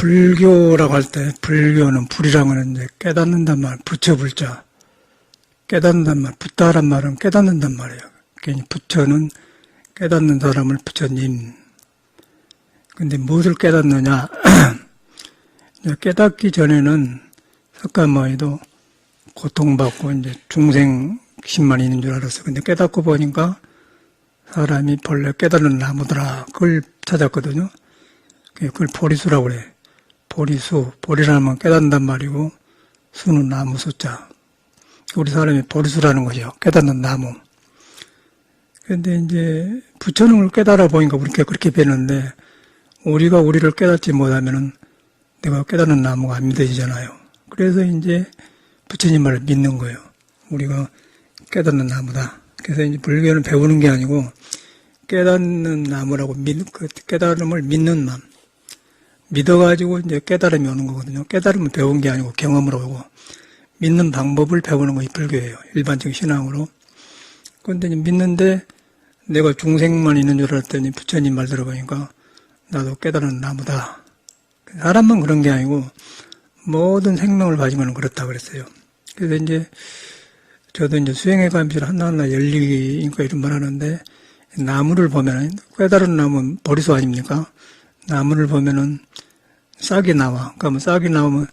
불교라고 할 때, 불교는 불이라는 이제 깨닫는단 말, 부처불자. 깨닫는단 말, 붓다란 말은 깨닫는단 말이에요. 그러니까 부처는 깨닫는 사람을 부처님. 근데 무엇을 깨닫느냐? 깨닫기 전에는 석가모니도 고통받고 이제 중생심만 있는 줄 알았어요. 근데 깨닫고 보니까 사람이 본래 깨닫는 나무더라. 그걸 찾았거든요. 그걸 보리수라고 그래. 보리수, 보리라는 말 깨닫는단 말이고, 수는 나무 숫자. 우리 사람이 보리수라는 거죠. 깨닫는 나무. 근데 이제 부처는 걸 깨달아 보니까 우리가 그렇게 뵈는데, 우리가 우리를 깨닫지 못하면은 내가 깨닫는 나무가 안 믿어지잖아요. 그래서 이제 부처님 말을 믿는 거예요. 우리가 깨닫는 나무다. 그래서 이제 불교는 배우는 게 아니고 깨닫는 나무라고 그 깨달음을 믿는 마음. 믿어가지고 이제 깨달음이 오는 거거든요. 깨달음은 배운 게 아니고 경험으로 오고 믿는 방법을 배우는 것이 불교예요. 일반적인 신앙으로. 그런데 믿는데 내가 중생만 있는 줄 알았더니 부처님 말 들어보니까 나도 깨달은 나무다. 사람만 그런 게 아니고 모든 생명을 가지고는 그렇다 그랬어요. 그래서 이제 저도 이제 수행의 감시를 하나하나 열리니까 이런 말 하는데 나무를 보면은 깨달은 나무는 보리수 아닙니까? 나무를 보면은 싹이 나와. 그러면 싹이 나오면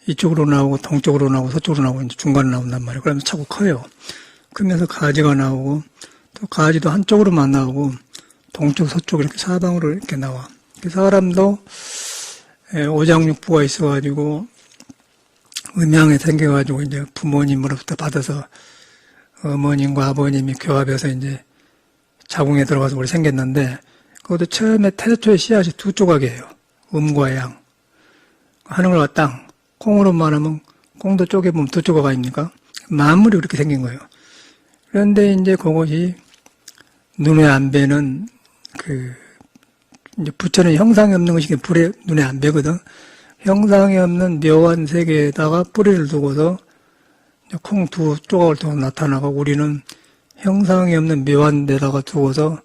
이쪽으로 나오고 동쪽으로 나오고 서쪽으로 나오고 이제 중간에 나온단 말이에요. 그러면 자꾸 커요. 그러면서 가지가 나오고 또 가지도 한쪽으로만 나오고 동쪽 서쪽 이렇게 사방으로 이렇게 나와. 사람도 오장육부가 있어가지고 음양에 생겨가지고 이제 부모님으로부터 받아서 어머님과 아버님이 교합해서 이제 자궁에 들어가서 우리 생겼는데 그것도 처음에 태초의 씨앗이 두 조각이에요. 음과 양. 하늘과 땅. 콩으로 말하면 콩도 쪼개보면 두 조각 아닙니까? 만물이 그렇게 생긴 거예요. 그런데 이제 그것이 눈에 안 뵈는 이제 부처는 형상이 없는 것이 불에 눈에 안 뵈거든. 형상이 없는 묘한 세계에다가 뿌리를 두고서 콩 두 조각을 두고 나타나고 우리는 형상이 없는 묘한 데다가 두고서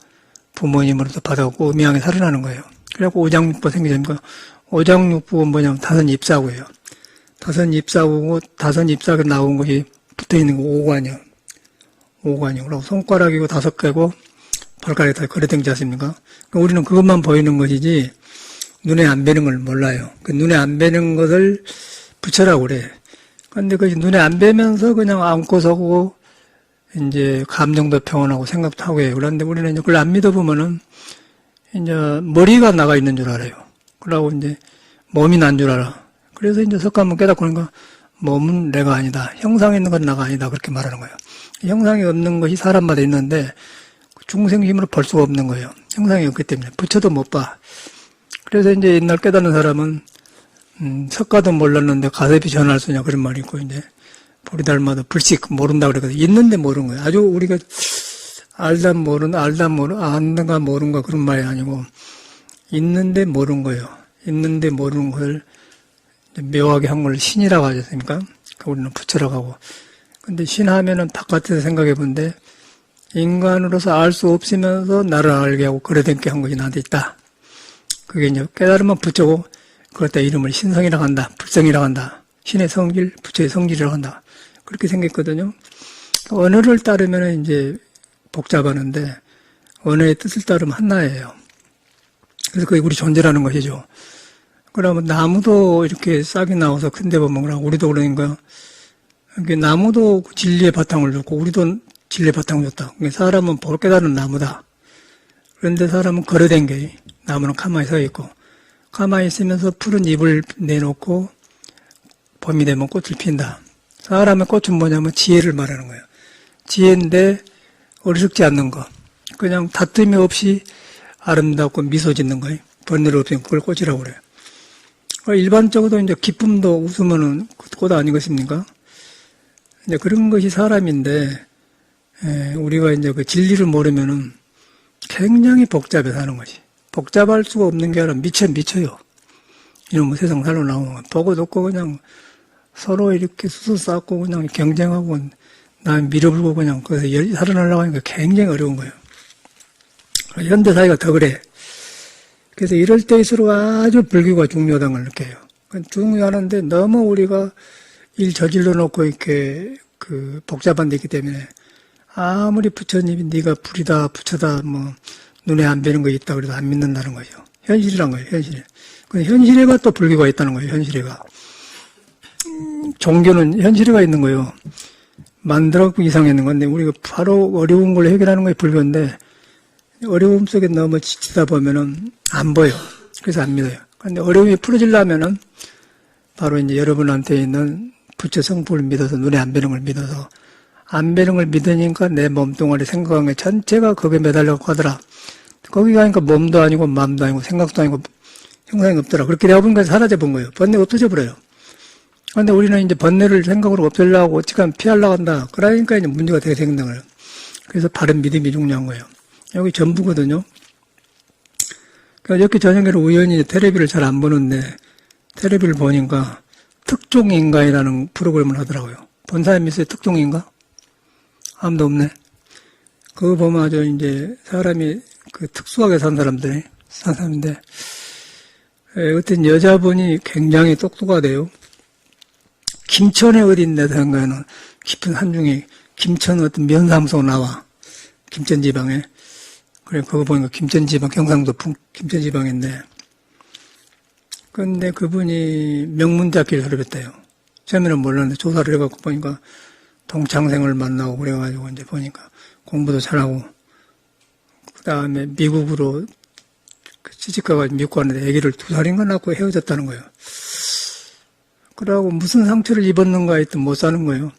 부모님으로부터 받아갖고 음양에 살아나는 거예요. 그래갖고 오장육부가 생기니까 오장육부가 뭐냐면 다섯 잎사구예요. 다섯 잎사구고 다섯 잎사구 나온 것이 붙어있는 거 오관이요. 오관이요. 그리고 손가락이고 다섯 개고 발가락에 다 거래등지 않습니까? 그러니까 우리는 그것만 보이는 것이지 눈에 안 뵈는 걸 몰라요. 그 눈에 안 뵈는 것을 부처라고 그래. 근데 그 눈에 안 뵈면서 그냥 안고 서고 이제 감정도 평온하고 생각도 하고 해요. 그런데 우리는 이제 그걸 안 믿어보면은 이제 머리가 나가 있는 줄 알아요. 그러고 이제 몸이 난 줄 알아. 그래서 이제 석가모니 깨닫고 그러니까 몸은 내가 아니다. 형상이 있는 건 나가 아니다. 그렇게 말하는 거예요. 형상이 없는 것이 사람마다 있는데 중생 힘으로 볼 수가 없는 거예요. 형상이 없기 때문에. 부처도 못 봐. 그래서 이제 옛날 깨닫는 사람은, 석가도 몰랐는데 가섭이 전할 수냐 그런 말이 있고, 이제, 보리 닮아도 불식 모른다 그러거든요. 있는데 모르는 거예요. 아주 우리가 안다가 모른가 그런 말이 아니고, 있는데 모르는 거예요. 있는데 모르는 걸 묘하게 한 걸 신이라고 하지 않습니까? 우리는 부처라고 하고. 근데 신 하면은 바깥에서 생각해 본데, 인간으로서 알 수 없으면서 나를 알게 하고 그래된 게 한 것이 나한테 있다. 그게 이제 깨달으면 부처고 그것다 이름을 신성이라고 한다. 불성이라고 한다. 신의 성질, 부처의 성질이라고 한다. 그렇게 생겼거든요. 언어를 따르면 이제 복잡하는데 언어의 뜻을 따르면 하나예요. 그래서 그게 우리 존재라는 것이죠. 그러면 나무도 이렇게 싹이 나와서 큰데 보면 우리도 그러니까 나무도 진리의 바탕을 줬고 우리도 진리의 바탕을 줬다. 사람은 볼 깨달은 나무다. 그런데 사람은 거래된 게 나무는 가만히 서 있고 가만히 있으면서 푸른 잎을 내놓고 봄이 되면 꽃을 핀다. 사람의 꽃은 뭐냐면 지혜를 말하는 거예요. 지혜인데 어리석지 않는 거. 그냥 다툼이 없이 아름답고 미소 짓는 거예요. 번뇌를 없애면 그걸 꽃이라고 그래요. 일반적으로 이제 기쁨도 웃으면은 꽃 아니겠습니까? 이제 그런 것이 사람인데 우리가 이제 그 진리를 모르면은 굉장히 복잡해 사는 것이. 복잡할 수가 없는 게 아니라 미쳐요. 이놈의 세상 살러 나오면 보고 듣고 그냥 서로 이렇게 수소 쌓고 그냥 경쟁하고 남 밀어불고 그냥 거기서 살아나려고 하니까 굉장히 어려운 거예요. 현대 사회가 더 그래. 그래서 이럴 때일수록 아주 불교가 중요하다는 걸 느껴요. 중요하는데 너무 우리가 일 저질러 놓고 이렇게 복잡한 데 있기 때문에 아무리 부처님이 네가 불이다, 부처다, 뭐 눈에 안 뵈는 거 있다 그래도 안 믿는다는 거죠. 현실이란 거예요, 현실. 현실에가 또 불교가 있다는 거예요, 현실에가. 종교는 현실에가 있는 거예요. 만들었고 이상했는 건데 우리가 바로 어려운 걸 해결하는 게 불교인데 어려움 속에 너무 지치다 보면은 안 보여. 그래서 안 믿어요. 그런데 어려움이 풀어지려면은 바로 이제 여러분한테 있는 부처 성품을 믿어서 눈에 안 뵈는 걸 믿어서 안 뵈는 걸 믿으니까 내 몸뚱아리 생각한 게 전체가 거기에 매달려고 하더라. 거기 가니까 몸도 아니고 마음도 아니고 생각도 아니고 형상이 없더라. 그렇게 되어 보니까 사라져 본 거예요. 번뇌가 없어져 버려요. 그런데 우리는 이제 번뇌를 생각으로 없애려고 어찌간 피하려고 한다. 그러니까 이제 문제가 되게 생긴다는 거예요. 그래서 바른 믿음이 중요한 거예요. 여기 전부거든요. 그러니까 이렇게 저녁에는 우연히 텔레비를 잘 안 보는데 텔레비를 보니까 특종인가이라는 프로그램을 하더라고요. 본 사람이 있어요? 특종인가? 아무도 없네. 그거 보면 아주 이제 사람이 특수하게 산 사람인데 어떤 여자분이 굉장히 똑똑하대요. 김천에 어디 있나 생각에는 깊은 산중에 김천 어떤 면사무소 나와. 김천지방에. 그래, 그거 보니까 김천지방, 경상도 김천지방인데. 근데 그분이 명문대학교를 졸업했대요. 처음에는 몰랐는데 조사를 해갖고 보니까 동창생을 만나고 그래가지고 이제 보니까 공부도 잘하고 그 다음에 미국으로 시집가가지고 미국 갔는데 아기를 2살인가 낳고 헤어졌다는 거예요. 그러고 무슨 상처를 입었는가 했더니 못 사는 거예요.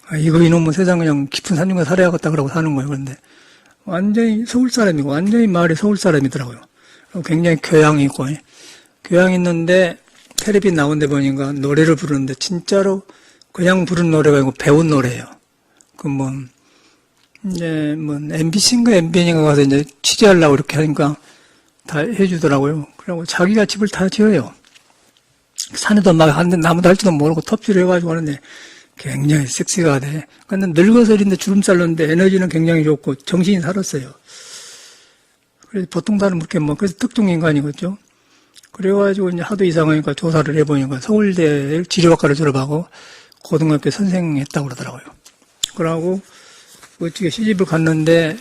아, 이놈은 세상 그냥 깊은 산중에 살아야겠다 그러고 사는 거예요. 그런데 완전히 서울 사람이고 완전히 마을이 서울 사람이더라고요. 굉장히 교양이 있고 교양 있는데 텔레비 나온 데 보니까 노래를 부르는데 진짜로 그냥 부른 노래가 아니고 배운 노래예요. 이제 MBC인가 MBN인가 가서 이제 취재하려고 이렇게 하니까 다 해주더라고요. 그리고 자기가 집을 다 지어요. 산에도 막 하는데 나무도 할 줄도 모르고 톱질을 해가지고 하는데 굉장히 섹시가 돼. 근데 늙어서 이런데 주름살 넣는데 에너지는 굉장히 좋고 정신이 살았어요. 그래서 보통 사람은 그렇게 그래서 특종인간이겠죠. 그래가지고 이제 하도 이상하니까 조사를 해보니까 서울대 지리학과를 졸업하고 고등학교 선생 했다고 그러더라고요. 그러고 어떻게 시집을 갔는데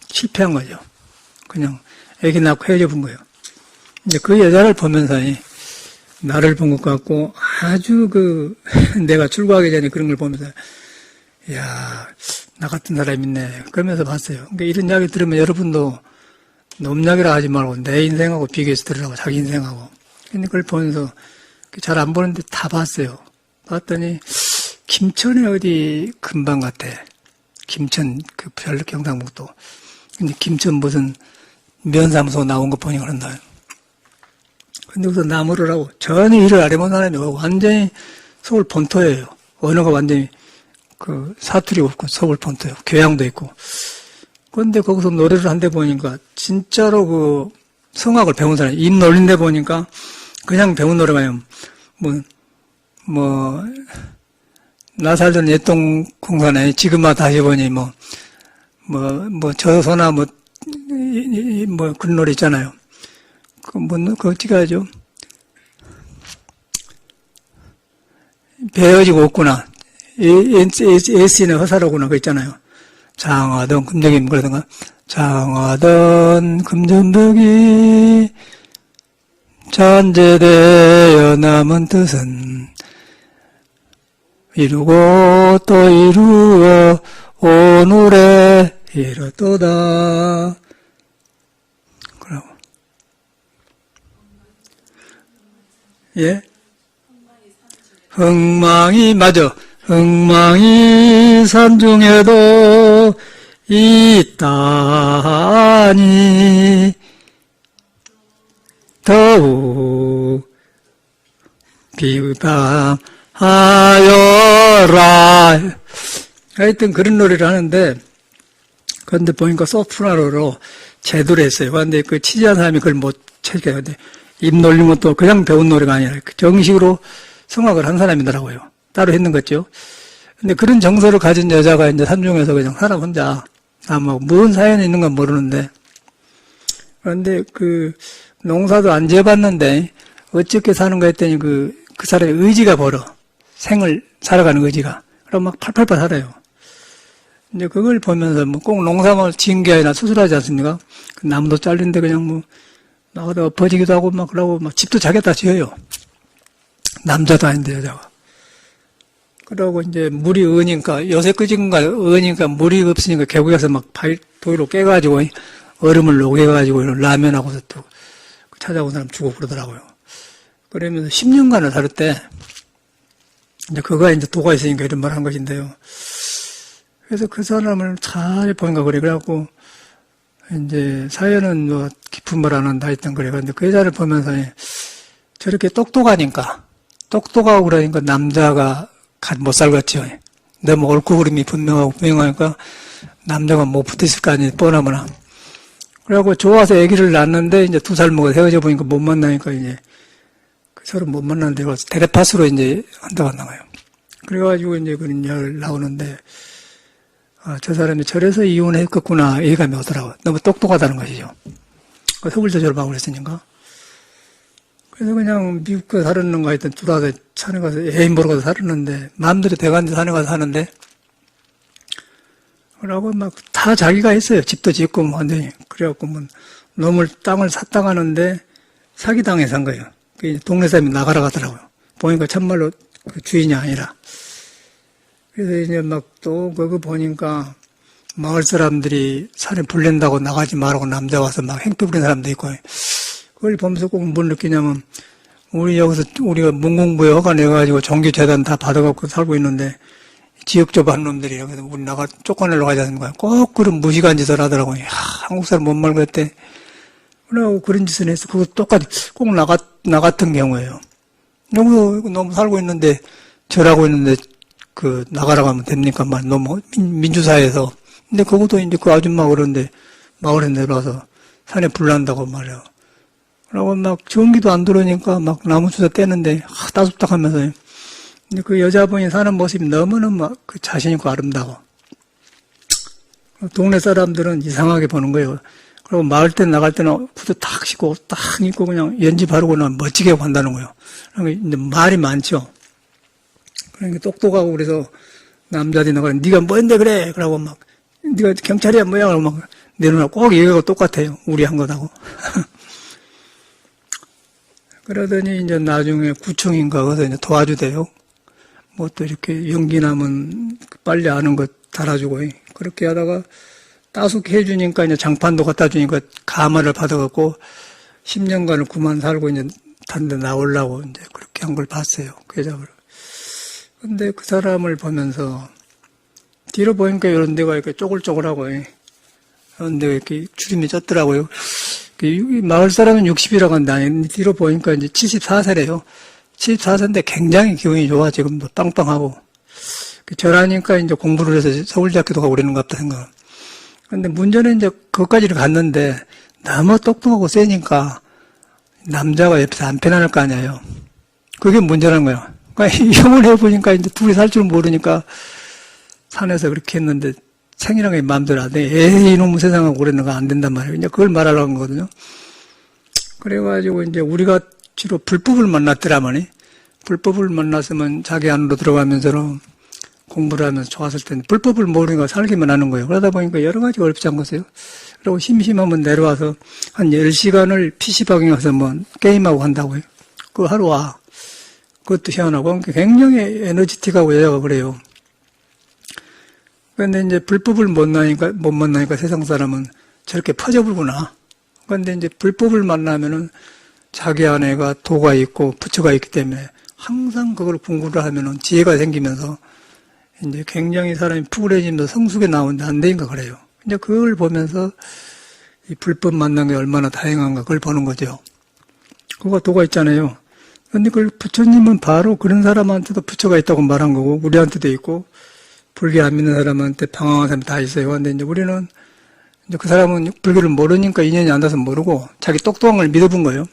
실패한 거죠. 그냥 애기 낳고 헤어져 본 거예요. 이제 그 여자를 보면서 나를 본 것 같고 아주 내가 출가하기 전에 그런 걸 보면서 이야, 나 같은 사람이 있네. 그러면서 봤어요. 그러니까 이런 이야기 들으면 여러분도 넘약이라 하지 말고 내 인생하고 비교해서 들으라고, 자기 인생하고. 근데 그걸 보면서 잘 안 보는데 다 봤어요. 봤더니 김천에 어디 근방 같아. 김천 별로 경상북도. 근데 김천 무슨 면사무소 나온 거 보니 그런다. 근데 우선 나무를 하고 전혀 일을 안 해본 사람이 완전히 서울 본토예요. 언어가 완전히 사투리 없고 서울 본토예요. 교양도 있고. 그런데 거기서 노래를 한데 보니까 진짜로 성악을 배운 사람이 입 놀린 데 보니까 그냥 배운 노래가 아니면 나 살던 옛동 공산에 지금만 다시 보니 저소나 그런 노래 있잖아요. 그거 어떻게 하죠? 배어지고 없구나. S는 허사로구나. 그거 있잖아요. 장하던 금전벽이 그러던가. 장하던 금전벽이 잔재되어 남은 뜻은 이루고 또 이루어 오늘에 이뤘도다. 그러고. 예? 맞아. 흥망이 산중에도 있다니 더욱 비우다 하여라. 하여튼 그런 노래를 하는데, 그런데 보니까 소프라노로 제도를 했어요. 그런데 취재한 사람이 그걸 못 체크했는데, 입 놀린 것도 그냥 배운 노래가 아니라 정식으로 성악을 한 사람이더라고요. 따로 했는 거죠. 근데 그런 정서를 가진 여자가 이제 산중에서 그냥 사람 혼자, 무슨 사연이 있는 건 모르는데, 그런데 농사도 안 지어봤는데 어떻게 사는가 했더니 그 사람의 의지가 벌어. 생을 살아가는 의지가. 그럼 막 팔팔팔 살아요. 이제 그걸 보면서 뭐 꼭 농사만 지은 게 아니라 수술하지 않습니까? 나무도 잘린데 그냥 뭐 나가다가 버지기도 하고 막 그러고 막 집도 자기가 다 지어요. 남자도 아닌데 여자가. 그러고 이제 물이 어니까 요새 끄진가 어니까 물이 없으니까 계곡에서 막 도의로 깨가지고 얼음을 녹여가지고 라면하고서 또 찾아온 사람 주고 그러더라고요. 그러면서 10년간을 살았대. 이제 그가 이제 도가 있으니까 이런 말 한 것인데요. 그래서 그 사람을 잘 보니까 그래. 그래갖고 이제 사연은 뭐 깊은 말 안 한다 했던 그래. 근데 그 여자를 보면서 저렇게 똑똑하니까 똑똑하고 그러니까 남자가 못 살겠죠. 너무 옳고 그름이 분명하니까 남자가 못 붙었을 거 아니에요. 뻔하거나. 그래갖고 좋아서 아기를 낳았는데 이제 2살 먹어서 헤어져 보니까 못 만나니까 이제 서로 못 만나는데 가서 텔레파스로 이제 한다고 나가요. 그래가지고 이제 그런 이야기를 나오는데 저 사람이 저래서 이혼했겠구나 예감이 오더라고요. 너무 똑똑하다는 것이죠. 서울서 졸업하고 그랬으니까. 그래서 그냥 미국 가서 살았는가 하여튼 들어와서 산에 가서 애인 보러 가서 살았는데 마음대로 대관데 산에 가서 사는데 그러고 막 다 자기가 했어요. 집도 짓고 뭐 완전히. 그래갖고 뭐 땅을 샀다가 하는데 사기당해서 산 거예요. 동네 사람이 나가라 가더라고요. 보니까 참말로 그 주인이 아니라. 그래서 이제 막 또 그거 보니까 마을 사람들이 산에 불낸다고 나가지 말라고 남자 와서 막 행패 부리는 사람도 있고 그걸 보면서 꼭 뭘 느끼냐면 우리가 문공부에 허가 내가지고 종교재단 다 받아갖고 살고 있는데 지역적 한 놈들이 그래서 우리 쫓아내려고 하지 않습니까? 꼭 그런 무식한 짓을 하더라고요. 한국 사람 못 말고 했대. 그러고 그런 짓을 해서 그거 똑같이 꼭 나갔던 경우예요. 너무 살고 있는데 절하고 있는데 나가라고 하면 됩니까? 너무 민주사회에서. 근데 그것도 이제 그 아줌마가 그런데 마을에 내려와서 산에 불난다고 말이야. 그러고 막 전기도 안 들어오니까 막 나무 주사 떼는데 따숩딱 하면서 근데 그 여자분이 사는 모습이 너무너무 그 자신있고 아름다워. 동네 사람들은 이상하게 보는 거예요. 그리고 마을 때 나갈 때는 구두 탁 씻고 딱 입고 그냥 연지 바르고는 멋지게 하고 간다는 거예요. 그러니까 이제 말이 많죠. 그러니까 똑똑하고 그래서 남자들이 나가서 네가 뭔데 그래? 그러고 막 네가 경찰이야 뭐야? 그러고 막 내 누나 꼭 얘기하고 똑같아요. 우리 한 거다고. 그러더니 이제 나중에 구청인가 거기서 이제 도와주대요. 뭐 또 이렇게 연기 나면 빨리 아는 거 달아주고 그렇게 하다가 따숩게 해주니까 이제 장판도 갖다 주니까 가마를 받아갖고 10년간을 그만 살고 이제 다른 데 나오려고 이제 그렇게 한 걸 봤어요. 그 여자를. 근데 그 사람을 보면서 뒤로 보니까 이런 데가 이렇게 쪼글쪼글하고 이런 데가 이렇게 주름이 쪘더라고요. 마을 사람은 60이라고 하는데 뒤로 보니까 이제 74세래요. 74세인데 굉장히 기분이 좋아. 지금도 빵빵하고. 절하니까 이제 공부를 해서 서울대학교도 가고 그러는 것 같다 생각. 근데 문제는 이제 그것까지를 갔는데 너무 똑똑하고 세니까 남자가 옆에서 안 편안할 거 아니에요. 그게 문제라는 거야. 그러니까 이혼을 해보니까 이제 둘이 살 줄 모르니까 산에서 그렇게 했는데 생이라는 게 마음대로 안 돼. 에이, 이놈의 세상하고 그랬는가 안 된단 말이에요. 이제 그걸 말하려고 한 거거든요. 그래가지고 이제 우리가 주로 불법을 만났더라마니 불법을 만났으면 자기 안으로 들어가면서 공부를 하면서 좋았을 텐데 불법을 모르니까 살기만 하는 거예요. 그러다 보니까 여러 가지 어렵지 않겠어요? 그리고 심심하면 내려와서 한 10시간을 PC방에 가서 뭐 게임하고 한다고요. 그거 하루 와. 그것도 희한하고 굉장히 에너지틱하고 여자가 그래요. 그런데 이제 불법을 못 만나니까 세상 사람은 저렇게 퍼져불구나. 그런데 이제 불법을 만나면은 자기 안에가 도가 있고 부처가 있기 때문에 항상 그걸 공부를 하면은 지혜가 생기면서 이제 굉장히 사람이 푸근해지면서 성숙에 나오는데 안 되니까 그래요. 이제 그걸 보면서 이 불법 만난 게 얼마나 다행한가 그걸 보는 거죠. 그거 도가 있잖아요. 근데 그걸 부처님은 바로 그런 사람한테도 부처가 있다고 말한 거고 우리한테도 있고 불교 안 믿는 사람한테 방황한 사람이 다 있어요. 근데 이제 우리는 이제 그 사람은 불교를 모르니까 인연이 안 닿아서 모르고 자기 똑똑한 걸 믿어본 거예요.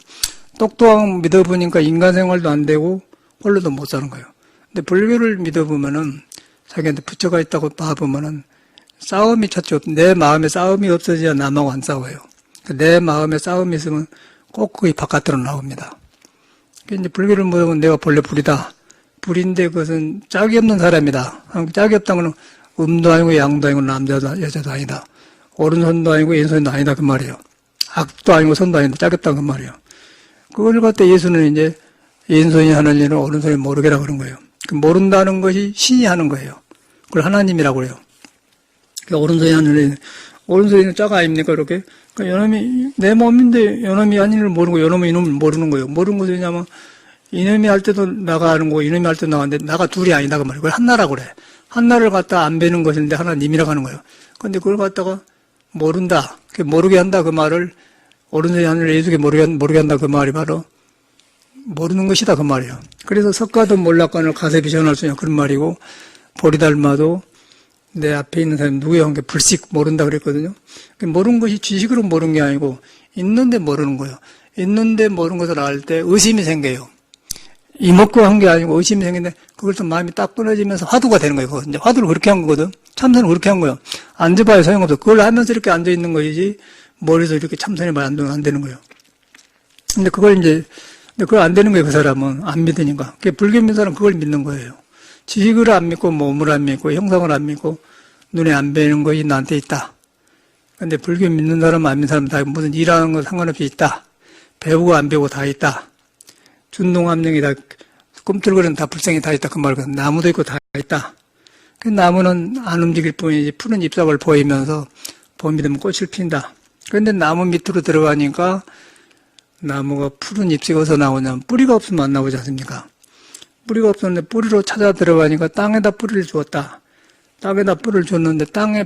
똑똑한 걸 믿어보니까 인간 생활도 안 되고 홀로도 못 사는 거예요. 근데 불교를 믿어보면은 자기한테 부처가 있다고 봐보면은 싸움이 쳤죠. 내 마음에 싸움이 없어져야 남하고 안 싸워요. 내 마음에 싸움이 있으면 꼭 그게 바깥으로 나옵니다. 이제 불교를 모르면 내가 본래 불이다. 불인데 그것은 짝이 없는 사람이다. 짝이 없다면 음도 아니고 양도 아니고 남자도 여자도 아니다. 오른손도 아니고 왼손도 아니다 그 말이에요. 악도 아니고 선도 아닌데 짝이 없다 그 말이에요. 그걸 갖다 예수는 이제 왼손이 하는 일은 오른손이 모르게라 그런 거예요. 그 모른다는 것이 신이 하는 거예요. 그걸 하나님이라고 그래요. 오른손이 하는 일, 오른손이는 짝 아닙니까 이렇게? 그러니까 요놈이 내 몸인데 요놈이 아닌 걸 모르고 요놈이 이놈을 모르는 거예요. 모르는 것이 왜냐면 이놈이 할 때도 나가 하는 거고 이놈이 할 때도 나가는데 나가 둘이 아니다 그 말이에요. 그걸 한나라고 그래. 한나를 갖다 안 배는 것인데 하나님이라고 하는 거예요. 그런데 그걸 갖다가 모른다. 모르게 한다 그 말을 오른손이 하는 일 예수께 모르게 한다 그 말이 바로 모르는 것이다 그 말이에요. 그래서 석가도 몰락관을 가세비 전할 수 있냐 그런 말이고 보리 닮아도 내 앞에 있는 사람이 누구야 한 게 불식 모른다 그랬거든요. 모르는 것이 지식으로 모르는 게 아니고 있는데 모르는 거예요. 있는데 모르는 것을 알 때 의심이 생겨요. 이먹고 한 게 아니고 의심이 생기는데 그걸 좀 마음이 딱 끊어지면서 화두가 되는 거예요. 그거. 이제 화두를 그렇게 한 거거든. 참선을 그렇게 한 거예요. 앉아봐야 소용없어. 그걸 하면서 이렇게 앉아 있는 것이지 머리에서 이렇게 참선이 안 되는 거예요. 근데 그걸 이제 그걸 안 되는 거예요. 그 사람은 안 믿으니까. 불교 믿는 사람은 그걸 믿는 거예요. 지식을 안 믿고 몸을 안 믿고 형상을 안 믿고 눈에 안 뵈는 것이 나한테 있다. 근데 불교 믿는 사람 안 믿는 사람 다 무슨 일하는 거 상관없이 있다. 배우고 안 배우고 다 있다. 준동함령이 다 꿈틀거리는 다 불생이 다 있다. 그 말이거든. 나무도 있고 다 있다. 그 나무는 안 움직일 뿐이지 푸른 잎사귀를 보이면서 봄이 되면 꽃을 핀다. 그런데 나무 밑으로 들어가니까 나무가 푸른 잎이 어디서 나오냐면 뿌리가 없으면 안 나오지 않습니까? 뿌리가 없었는데 뿌리로 찾아 들어가니까 땅에다 뿌리를 주었다. 땅에다 뿌리를 줬는데 땅에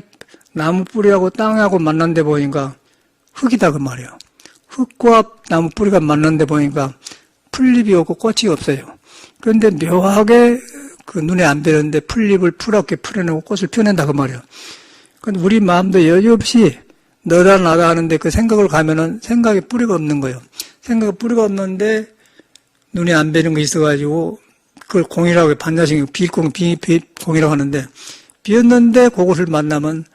나무 뿌리하고 땅하고 만난 데 보니까 흙이다 그 말이에요. 흙과 나무 뿌리가 만난 데 보니까 풀잎이 없고 꽃이 없어요. 그런데 묘하게 그 눈에 안 뵈는데 풀잎을 푸랗게 풀어내고 꽃을 펴낸다 그 말이에요. 근데 우리 마음도 여지없이 너다 나다 하는데 그 생각을 가면은 생각에 뿌리가 없는 거예요. 생각에 뿌리가 없는데 눈에 안 뵈는 거 있어가지고 그걸 공이라고 반자식 비공이라고 하는데 비었는데 그것을 만나면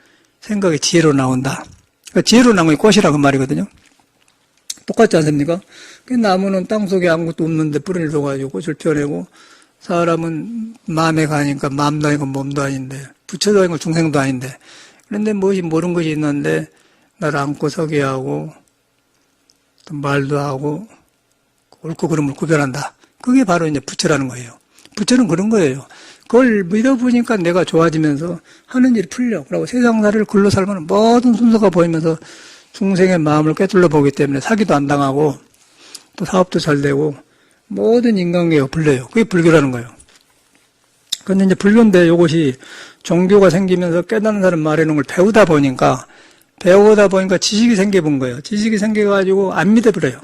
생각이 지혜로 나온다. 그러니까 지혜로 나온 게 꽃이라고 말이거든요. 똑같지 않습니까? 그 나무는 땅속에 아무것도 없는데 뿌리를 줘가지고 꽃을 펴내고 사람은 마음에 가니까 마음도 아니고 몸도 아닌데 부처도 아니고 중생도 아닌데 그런데 무엇이 모르는 것이 있는데 나를 안고 서게 하고 또 말도 하고 옳고 그름을 구별한다. 그게 바로 이제 부처라는 거예요. 부처는 그런 거예요. 그걸 믿어보니까 내가 좋아지면서 하는 일이 풀려. 그리고 세상사를 글로 살면 모든 순서가 보이면서 중생의 마음을 꿰뚫러 보기 때문에 사기도 안 당하고 또 사업도 잘 되고 모든 인간계가 풀려요. 그게 불교라는 거예요. 그런데 이제 불교인데 이것이 종교가 생기면서 깨닫는 사람 말해놓은 걸 배우다 보니까 지식이 생겨본 거예요. 지식이 생겨가지고 안 믿어버려요.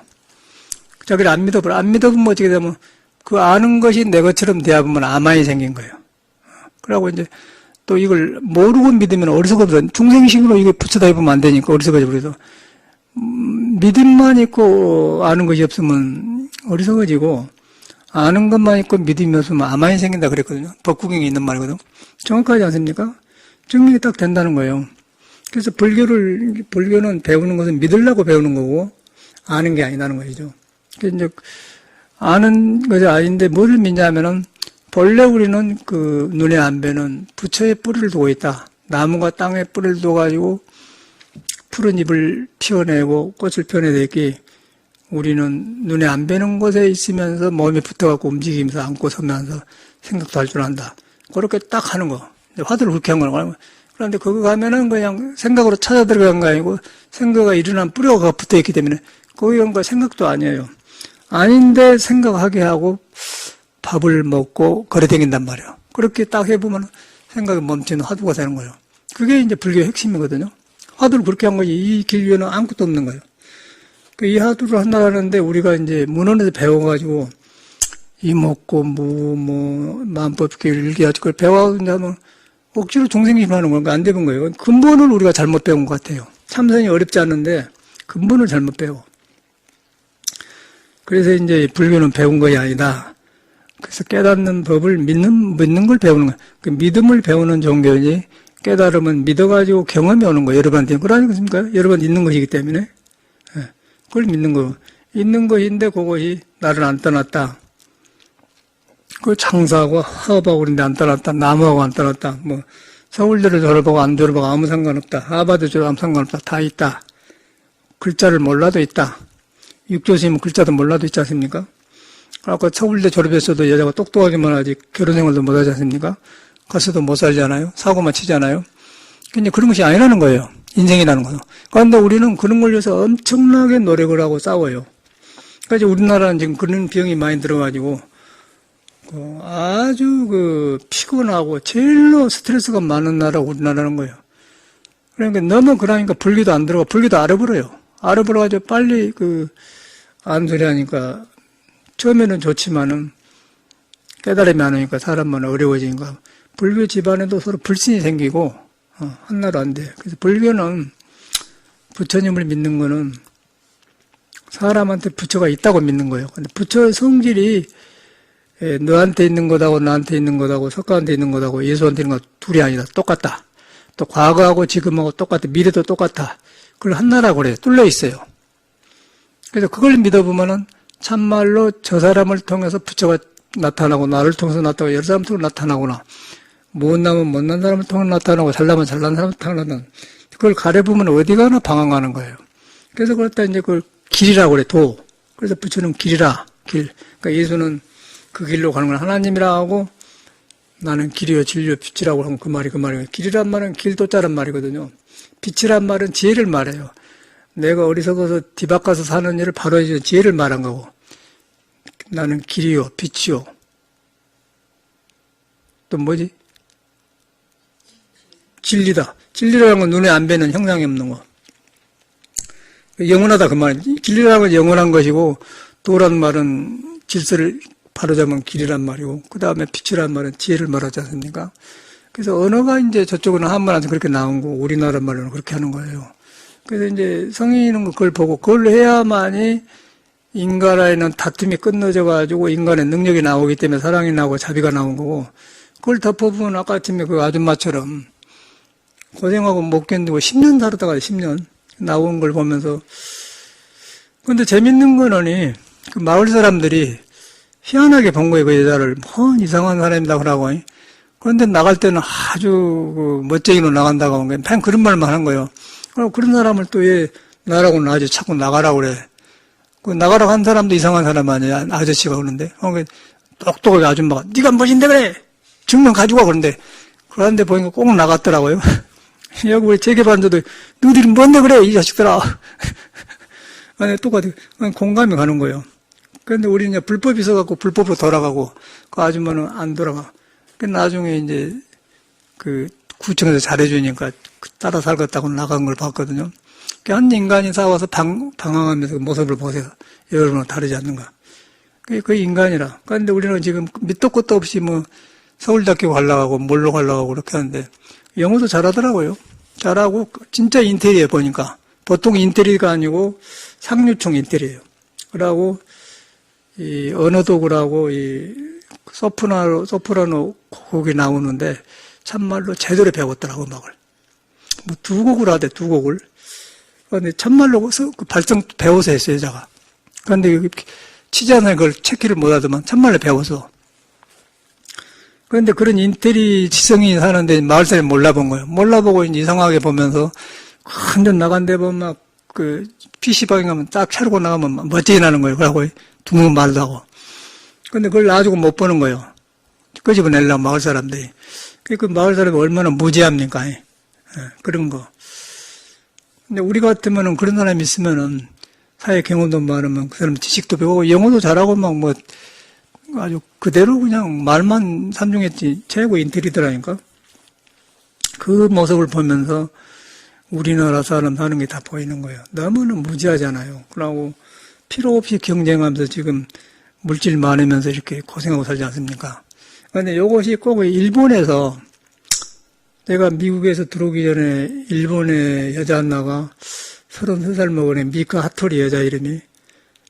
자기를 안 믿어보면 어떻게 되면 그 아는 것이 내 것처럼 돼야 보면 아만이 생긴 거예요. 그러고 이제 또 이걸 모르고 믿으면 어리석어져. 중생식으로 이거 붙여다 입으면 안 되니까 어리석어져 버려서 믿음만 있고 아는 것이 없으면 어리석어지고 아는 것만 있고 믿음이 없으면 아만이 생긴다 그랬거든요. 법구경에 있는 말이거든. 정확하지 않습니까? 증명이 딱 된다는 거예요. 그래서 불교는 배우는 것은 믿으려고 배우는 거고 아는 게 아니라는 것이죠. 그래서 이제 아는 것이 아닌데 뭐를 믿냐면은 본래 우리는 그 눈에 안 뵈는 부처의 뿌리를 두고 있다. 나무가 땅에 뿌리를 둬가지고 푸른 잎을 피워내고 꽃을 피워내기 우리는 눈에 안 뵈는 곳에 있으면서 몸에 붙어갖고 움직이면서 안고 서면서 생각도 할 줄 안다. 그렇게 딱 하는 거. 화두를 그렇게 한 거는. 그런데 그거 가면은 그냥 생각으로 찾아 들어간 거 아니고 생각이 일어난 뿌리가 붙어 있기 때문에 거기 간 거 생각도 아니에요. 아닌데 생각하게 하고 밥을 먹고 걸어다닌단 말이에요. 그렇게 딱 해보면 생각이 멈추는 화두가 되는 거예요. 그게 이제 불교의 핵심이거든요. 화두를 그렇게 한 거지 이 길 위에는 아무것도 없는 거예요. 이 화두를 한다는데 우리가 이제 문헌에서 배워가지고 이목고 만법기 일기하지 그걸 배워가면 억지로 중생심을 하는 건가 안 되는 거예요. 근본을 우리가 잘못 배운 것 같아요. 참선이 어렵지 않은데 근본을 잘못 배워. 그래서 이제 불교는 배운 것이 아니다. 그래서 깨닫는 법을 믿는 걸 배우는 거야. 그 믿음을 배우는 종교지 깨달음은 믿어가지고 경험이 오는 거예요. 여러분한테. 그러지 않습니까? 여러분 있는 것이기 때문에. 예. 그걸 믿는 거. 있는 것인데 그것이 나를 안 떠났다. 그 장사하고 하업하고 그런데 안 떠났다. 나무하고 안 떠났다. 뭐 서울대를 졸업하고 안 졸업하고 아무 상관없다. 하버드 졸업 아무 상관없다. 다 있다. 글자를 몰라도 있다. 육조심은 글자도 몰라도 있지 않습니까? 아까 서울대 졸업했어도 여자가 똑똑하기만 하지 결혼생활도 못하지 않습니까? 가서도 못 살잖아요. 사고만 치잖아요. 근데 그런 것이 아니라는 거예요. 인생이라는 거죠. 그런데 우리는 그런 걸 위해서 엄청나게 노력을 하고 싸워요. 그래서 우리나라는 지금 그런 병이 많이 들어가지고 아주 피곤하고 제일로 스트레스가 많은 나라가 우리나라는 거예요. 그러니까 너무 그러니까 불기도 안 들어가. 불기도 알아버려요. 알아버려가지고 빨리 안소리 하니까 처음에는 좋지만은 깨달음이 안 오니까 사람만 어려워지니까 불교 집안에도 서로 불신이 생기고 한나로 안 돼요. 그래서 불교는 부처님을 믿는 거는 사람한테 부처가 있다고 믿는 거예요. 근데 부처의 성질이 너한테 있는 것하고 나한테 있는 것하고 석가한테 있는 것하고 예수한테 있는 것 둘이 아니다. 똑같다. 또 과거하고 지금하고 똑같아. 미래도 똑같아. 그걸 한나라고 그래요. 뚫려 있어요. 그래서 그걸 믿어보면은 참말로 저 사람을 통해서 부처가 나타나고 나를 통해서 나타나고 여러 사람 통해서 나타나구나. 못나면 못난 사람을 통해서 나타나고 잘나면 잘난 사람을 통해서 나타나는 그걸 가려보면 어디 가나 방황하는 거예요. 그래서 그렇다 이제 그걸 길이라고 그래. 도. 그래서 부처는 길이라. 길. 그러니까 예수는 그 길로 가는 건 하나님이라 하고 나는 길이요 진리요 빛이라고 하면 그 말이에요. 길이란 말은 길도자란 말이거든요. 빛이란 말은 지혜를 말해요. 내가 어리석어서 뒤바꿔서 사는 일을 바로 해주는 지혜를 말한 거고 나는 길이요 빛이요 또 뭐지? 진리다. 진리라는 건 눈에 안 뵈는 형상이 없는 거. 영원하다 그 말이지. 진리라는 건 영원한 것이고 도란 말은 질서를 바로잡은 길이란 말이고 그 다음에 빛이란 말은 지혜를 말하지 않습니까? 그래서 언어가 이제 저쪽은 한문한테 그렇게 나온 거고 우리나라 말로는 그렇게 하는 거예요. 그래서 이제 성인은 그걸 보고 그걸 해야만이 인간에는 다툼이 끝나져가지고 인간의 능력이 나오기 때문에 사랑이 나오고 자비가 나온 거고 그걸 덮어보면 아까 아침에 그 아줌마처럼 고생하고 못 견디고 10년 살았다가 10년 나온 걸 보면서 근데 재밌는 거는 그 마을 사람들이 희한하게 본 거예요. 그 여자를 뭐 이상한 사람이다 그러고 그런데 나갈 때는 아주 멋쟁이로 나간다고 하는 거예요. 그냥 그런 말만 하는 거예요. 그런 사람을 또 왜 나라고 나지 자꾸 나가라고 그래. 그 나가라고 한 사람도 이상한 사람 아니야. 아저씨가 그러는데. 똑똑하게 아줌마가 네가 멋인데 그래. 증명 가지고 와 그런데. 그런데 보니까 꼭 나갔더라고요. 여기 우리 재개발자도 너희들이 뭔데 그래 이 자식들아. 아니 똑같아. 공감이 가는 거예요. 그런데 우리는 이제 불법이 있어갖고 불법으로 돌아가고 그 아줌마는 안 돌아가. 그 나중에 이제 그 구청에서 잘해주니까 따라 살겠다고 나간 걸 봤거든요. 한 인간이 싸워서 방황하면서 그 모습을 보세요. 여러분은 다르지 않는가. 그 인간이라. 그런데 우리는 지금 밑도 끝도 없이 뭐 서울대학교 가려고 하고 뭘로 가려고 하고 그렇게 하는데 영어도 잘하더라고요. 잘하고 진짜 인테리어 보니까 보통 인테리어가 아니고 상류층 인테리어예요. 그러고 이 언어도 그러고 이 소프라노 곡이 나오는데 참말로 제대로 배웠더라고 음악을. 뭐 2곡을 하대 2곡을. 그런데 참말로 그 발성 배워서 했어요 여자가. 그런데 치지 않으면 그걸 체키를 못하더만 참말로 배워서. 그런데 그런 인테리 지성이 사는데 마을 사람이 몰라본 거예요. 몰라보고 이제 이상하게 보면서 완전 나간 데 보면 막 그 PC방에 가면 딱 차르고 나가면 막 멋지게 나는 거예요. 그러고 두문 말도 하고. 근데 그걸 놔주고 못 보는 거예요. 끄집어내려고 마을 사람들이. 그 마을 사람이 얼마나 무지합니까? 그런 거. 근데 우리 같으면은 그런 사람이 있으면은 사회 경험도 많으면 그 사람 지식도 배우고 영어도 잘하고 막 뭐 아주 그대로 그냥 말만 산중했지 최고 인테리더라니까. 그 모습을 보면서 우리나라 사람 사는 게 다 보이는 거예요. 너무나 무지하잖아요. 그러고 필요 없이 경쟁하면서 지금 물질 많으면서 이렇게 고생하고 살지 않습니까? 그런데 이것이 꼭 일본에서 내가 미국에서 들어오기 전에 일본의 여자 하나가 33살 먹은 애 미카 하토리 여자 이름이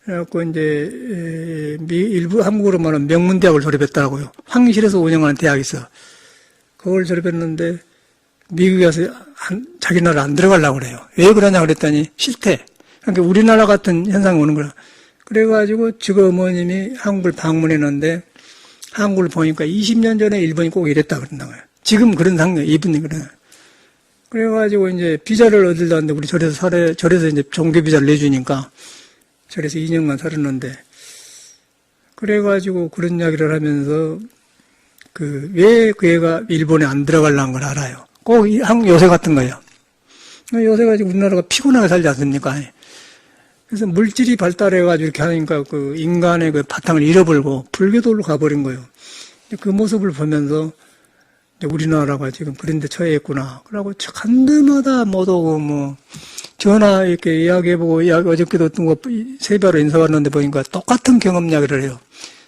그래갖고 이제 일부 한국으로 말하면 명문대학을 졸업했더라고요. 황실에서 운영하는 대학이 있어. 그걸 졸업했는데 미국에 가서 자기 나라 안 들어가려고 그래요. 왜 그러냐 그랬더니 싫대. 그러니까 우리나라 같은 현상이 오는 거야. 그래가지고 지금 어머님이 한국을 방문했는데 한국을 보니까 20년 전에 일본이 꼭 이랬다 그런다고요. 지금 그런 상황, 이분이 그래. 그래가지고 이제 비자를 얻으려는데 우리 절에서 이제 종교 비자를 내주니까 절에서 2년간 살았는데 그래가지고 그런 이야기를 하면서 왜 그 애가 일본에 안 들어가려는 걸 알아요. 꼭 한국 요새 같은 거예요. 요새가 지금 우리나라가 피곤하게 살지 않습니까? 그래서 물질이 발달해가지고 이렇게 하니까 그 인간의 그 바탕을 잃어버리고 불교도로 가버린 거예요. 그 모습을 보면서 우리나라가 지금 그런 데 처해 있구나. 그러고 한 데마다 못 오고 전화 이렇게 이야기해보고 어저께도 어떤 거 세배로 인사 왔는데 보니까 똑같은 경험 이야기를 해요.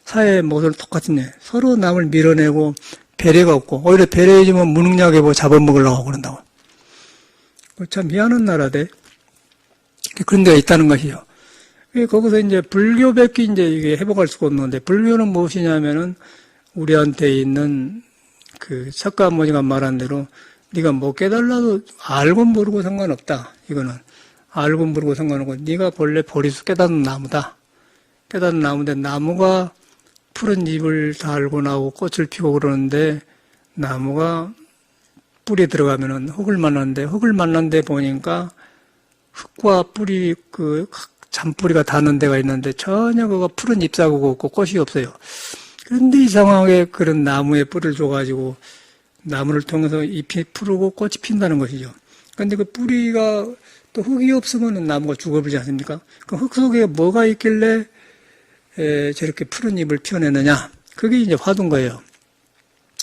사회의 모습을 똑같은 애. 서로 남을 밀어내고 배려가 없고 오히려 배려해주면 무능력해보고 잡아먹으려고 그런다고. 참 미안한 나라대. 그런 데가 있다는 것이죠. 거기서 이제 불교밖에 이제 이게 회복할 수가 없는데 불교는 무엇이냐면은 우리한테 있는 그 석가모니가 말한 대로 네가 뭐 깨달라도 알고 모르고 상관없다. 이거는 알고 모르고 상관없고 네가 본래 보리수 깨닫는 나무다. 깨닫는 나무인데 나무가 푸른 잎을 달고 나오고 꽃을 피고 그러는데 나무가 뿌리에 들어가면은 흙을 만나는데 흙을 만난 데 보니까 흙과 뿌리 그 잔뿌리가 닿는 데가 있는데 전혀 그거 푸른 잎사구가 없고 꽃이 없어요. 그런데 이상하게 그런 나무에 뿌리를 줘가지고 나무를 통해서 잎이 푸르고 꽃이 핀다는 것이죠. 그런데 그 뿌리가 또 흙이 없으면 나무가 죽어버리지 않습니까? 그 흙 속에 뭐가 있길래 저렇게 푸른 잎을 피워내느냐? 그게 이제 화두인 거예요.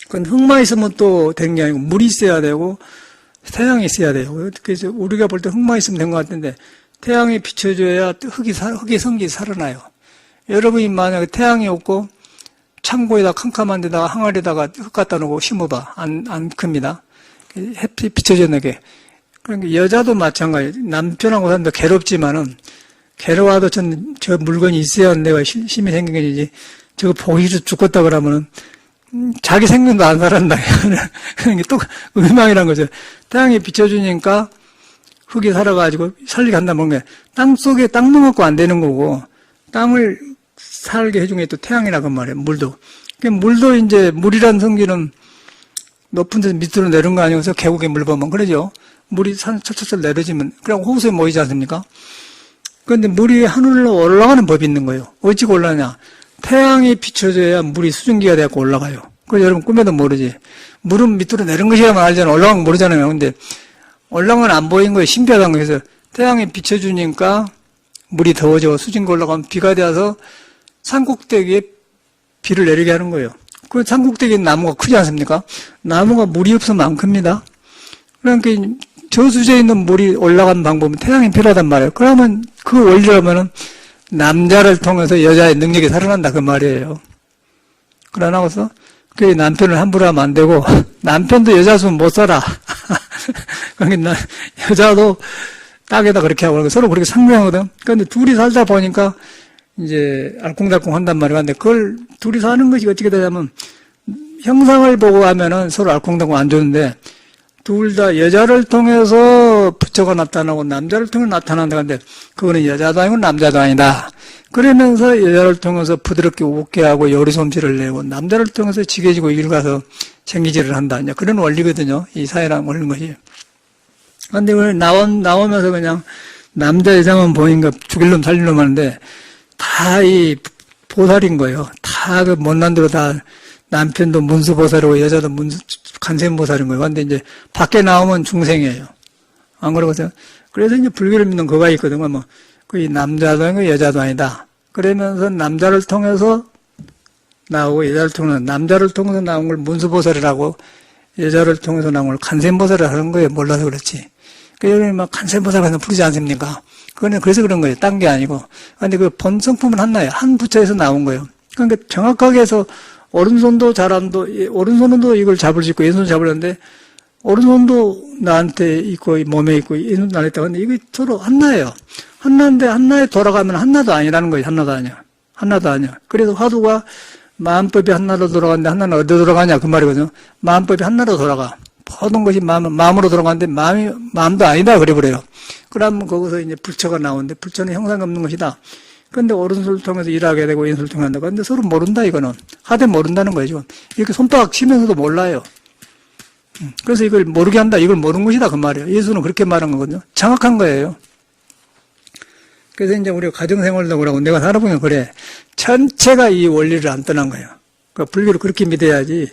그건 흙만 있으면 또 되는 게 아니고 물이 있어야 되고 태양이 있어야 돼요. 그래서 우리가 볼 때 흙만 있으면 된 것 같은데 태양이 비춰줘야 흙의 성질이 살아나요. 여러분이 만약에 태양이 없고 창고에다 캄캄한 데다가 항아리에다가 흙 갖다 놓고 심어봐. 안 큽니다. 햇빛 비춰주는 게. 그러니까 여자도 마찬가지. 남편하고 사는데 괴롭지만은 괴로워도 저 물건이 있어야 내가 힘이 생긴 거지. 저거 보기 싫어 죽겠다 그러면은 자기 생명도 안 살았나. 그러니까 또 의망이란 거죠. 태양이 비춰주니까 흙이 살아가지고 살리게 한다는 게 땅속에 땅 넣고 안 되는 거고 땅을 살게 해준 게 또 태양이라고 말이에요. 물도. 물도 이제 물이란 성질은 높은 데서 밑으로 내려온 거 아니어서 계곡에 물 보면 그러죠. 물이 철철철 내려지면 그냥 호수에 모이지 않습니까? 그런데 물이 하늘로 올라가는 법이 있는 거예요. 어찌 올라가냐? 태양이 비춰져야 물이 수증기가 되고 올라가요. 그래서 여러분 꿈에도 모르지. 물은 밑으로 내린 것이라면 알잖아요. 올라간 거 모르잖아요. 근데 올라간 건 안 보인 거예요. 신비하다는 거예요. 그래서 태양이 비춰주니까 물이 더워져 수증기 올라가면 비가 되어서 산꼭대기에 비를 내리게 하는 거예요. 그 산꼭대기에 나무가 크지 않습니까? 나무가 물이 없으면 안 큽니다. 그러니까 저수지에 있는 물이 올라가는 방법은 태양이 필요하단 말이에요. 그러면 그 원리라면은 남자를 통해서 여자의 능력이 살아난다 그 말이에요. 그러나서 그 남편을 함부로 하면 안 되고 남편도 여자 수면 못 살아. 그러니까 여자도 딱에다 그렇게 하고 서로 그렇게 상명하거든. 그런데 둘이 살다 보니까 이제 알콩달콩 한단 말이야. 근데 그걸 둘이 사는 것이 어떻게 되냐면 형상을 보고 하면은 서로 알콩달콩 안 좋은데 둘 다 여자를 통해서 부처가 나타나고 남자를 통해서 나타난다. 근데 그거는 여자도 아니고 남자도 아니다. 그러면서 여자를 통해서 부드럽게 웃게 하고 요리솜씨를 내고 남자를 통해서 지게지고 일 가서 생기질을 한다. 이제 그런 원리거든요. 이 사회랑 원리는 것이. 근데 오늘 나오면서 그냥 남자 여자만 보니까 죽일 놈 살릴 놈 하는데 다 이 보살인 거예요. 다 그 못난 대로 다 남편도 문수보살이고 여자도 간센보살인 거예요. 근데 이제 밖에 나오면 중생이에요. 안 그러고서 그래서 이제 불교를 믿는 거가 있거든요. 뭐 그 남자도 아니고 여자도 아니다. 그러면서 남자를 통해서 나오고 여자를 통해서 남자를 통해서 나온 걸 문수보살이라고 여자를 통해서 나온 걸 간센보살을 하는 거예요. 몰라서 그렇지. 그러니까 막 간센보살 같은 부르지 않습니까? 그거는 그래서 그런 거예요. 딴 게 아니고. 근데 그 본성품은 하나예요. 한 부처에서 나온 거예요. 그러니까 정확하게 해서 오른손도 잘함도, 오른손도 이걸 잡을 수 있고, 왼손 잡으려는데, 오른손도 나한테 있고, 몸에 있고, 왼손도 나한테 있다고 하는데, 이게 서로 하나예요. 하나인데, 하나에 돌아가면 하나도 아니라는 거예요. 하나도 아니야. 하나도 아니야. 그래서 화두가 마음법이 하나로 돌아가는데, 하나는 어디로 돌아가냐? 그 말이거든요. 마음법이 하나로 돌아가. 모든 것이 마음으로 들어가는데 마음도 아니다 그래버려요. 그러면 거기서 이제 불처가 나오는데 불처는 형상 없는 것이다. 근데 오른손을 통해서 일하게 되고 왼손을 통한다. 근데 서로 모른다 이거는. 하되 모른다는 거죠. 이렇게 손바닥 치면서도 몰라요. 그래서 이걸 모르게 한다. 이걸 모르는 것이다 그 말이에요. 예수는 그렇게 말한 거거든요. 정확한 거예요. 그래서 이제 우리가 가정생활도 그러고 내가 살아보면 그래. 전체가 이 원리를 안 떠난 거예요. 그러니까 불교를 그렇게 믿어야지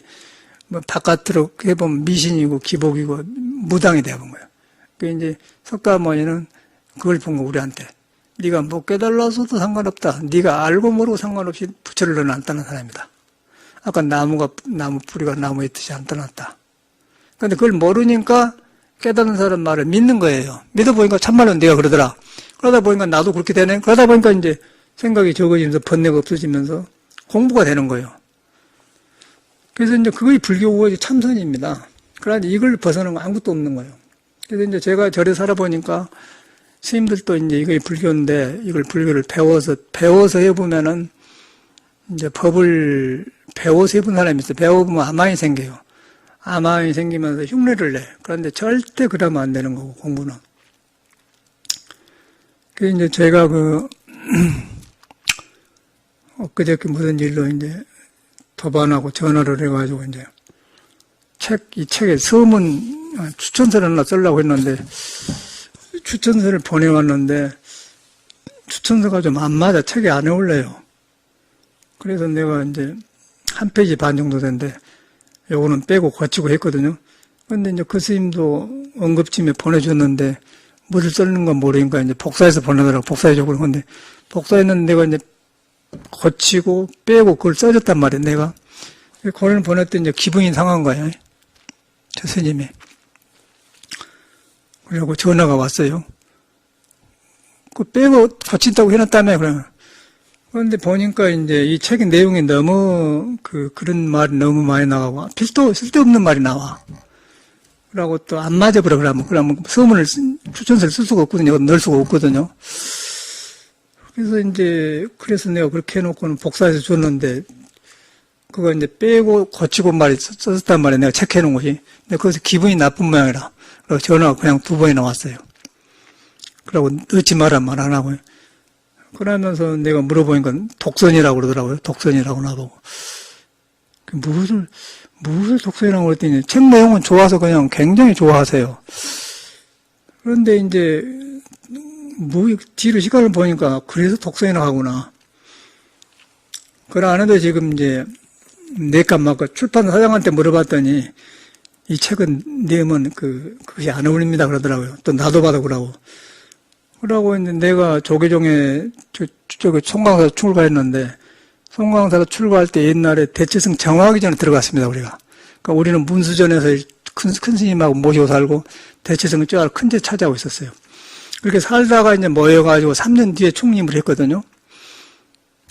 뭐 바깥으로 해보면 미신이고 기복이고 무당이 되어본 거예요. 그 이제 석가모니는 그걸 본 거 우리한테. 네가 못 깨달아서도 상관없다. 네가 알고 모르고 상관없이 부처를 너는 안 떠난 사람이다. 아까 나무 뿌리가 나무에 뜻이 안 떠났다. 근데 그걸 모르니까 깨닫는 사람 말을 믿는 거예요. 믿어보니까 참말로 내가 그러더라. 그러다 보니까 나도 그렇게 되네. 그러다 보니까 이제 생각이 적어지면서 번뇌가 없어지면서 공부가 되는 거예요. 그래서 이제 그게 불교 우호의 참선입니다. 그러나 이걸 벗어나는 거 아무것도 없는 거예요. 그래서 이제 제가 절에 살아보니까 스님들도 이제 이게 불교인데 이걸 불교를 배워서 해보면은 이제 법을 배워서 해본 사람이 있어요. 배워보면 아만이 생겨요. 아만이 생기면서 흉내를 내. 그런데 절대 그러면 안 되는 거고, 공부는. 그래서 이제 제가 엊그저께 무슨 일로 이제 도반하고 전화를 해가지고 이제 이 책에 서문 추천서를 하나 쓰려고 했는데 추천서를 보내왔는데 추천서가 좀 안 맞아. 책에 안 어울려요. 그래서 내가 이제 한 페이지 반 정도 된데 요거는 빼고 고치고 했거든요. 근데 이제 그 스님도 언급침에 보내줬는데 무엇을 쓰는 건 모르니까 이제 복사해서 보내더라고. 복사해주고. 근데 복사했는데 내가 이제 고치고 빼고 그걸 써줬단 말이에요. 내가. 그걸 보냈더니 이제 기분이 상한 거예요. 저 스님이. 그리고 전화가 왔어요. 그 빼고 고친다고 해놨다며, 그러면. 그런데 보니까 이제 이 책의 내용이 너무, 그런 말이 너무 많이 나가고, 쓸데없는 말이 나와. 그러고 또 안 맞아버려, 그러면 서문을, 추천서를 쓸 수가 없거든요. 넣을 수가 없거든요. 그래서 내가 그렇게 해놓고는 복사해서 줬는데, 그거 이제 빼고 고치고 말이 썼단 말이에요. 내가 체크해놓은 것이. 근데 거기서 기분이 나쁜 모양이라. 그래서 전화가 그냥 2번이나 왔어요. 그러고 넣지 마라 말 안 하고요. 그러면서 내가 물어보니까 독선이라고 그러더라고요. 독선이라고 나보고. 무엇을 독선이라고 그랬더니 책 내용은 좋아서 그냥 굉장히 좋아하세요. 그런데 이제 뒤로 시간을 보니까 그래서 독선이라고 하구나. 그걸 안 해도 지금 이제 내값 맞고 출판 사장한테 물어봤더니 이 책은 내면 그것이 안 어울립니다 그러더라고요. 또 나도 받아 그러고. 그러고 이제 내가 조계종에 저기 송광사 출가했는데 송광사가 출가할 때 옛날에 대체성 정화하기 전에 들어갔습니다 우리가. 그러니까 우리는 문수전에서 큰 스님하고 모시고 살고 대체성을 저 큰 데 차지하고 있었어요. 그렇게 살다가 이제 모여가지고 3년 뒤에 총림을 했거든요.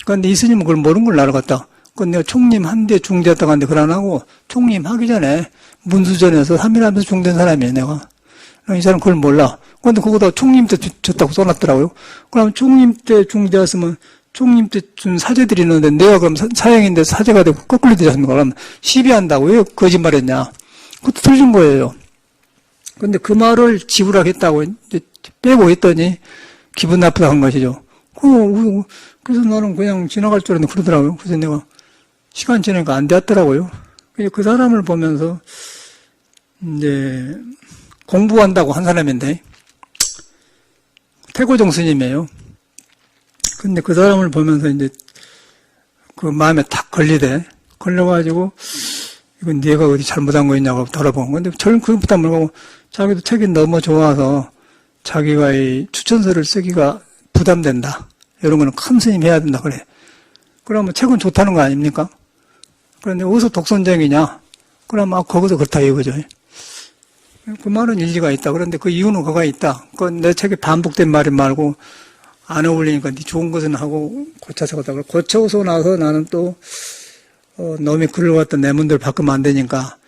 그런데 이 스님은 그걸 모르는 걸 날아갔다. 그 내가 총림 한대 중대했다고 하는데 그걸 안 하고 총림 하기 전에 문수전에서 3일 하면서 중대한 사람이에요, 내가. 이 사람 그걸 몰라. 그런데 그거다 총림 때 줬다고 써놨더라고요. 그럼 총림 때 중대했으면 총림 때 준 사제들이 있는데 내가 그럼 사형인데 사제가 되고 거꾸로 되지 않습니까? 그러면 시비한다고 왜 거짓말했냐. 그것도 틀린 거예요. 근데 그 말을 지불하겠다고 이제 빼고 했더니 기분 나쁘다 한 것이죠. 그래서 나는 그냥 지나갈 줄 알았는데 그러더라고요. 그래서 내가 시간 지나니까 안 되었더라고요. 그 사람을 보면서 이제 공부한다고 한 사람인데 태고종 스님이에요. 근데 그 사람을 보면서 이제 그 마음에 탁 걸려가지고 이건 네가 어디 잘못한 거 있냐고 돌아본 건데 저는 그것부터 물고 자기도 책이 너무 좋아서 자기가 이 추천서를 쓰기가 부담된다. 이런 거는 큰 스님 해야 된다 그래. 그러면 책은 좋다는 거 아닙니까? 그런데 어디서 독선쟁이냐? 그러면 거기서 그렇다 이거죠. 그 말은 일리가 있다. 그런데 그 이유는 그가 있다. 그 내 책에 반복된 말이 말고 안 어울리니까 네 좋은 것은 하고 고쳐서 하다. 고쳐서 나서 나는 또 놈이 글로 갔던 내문들 바꾸면 안 되니까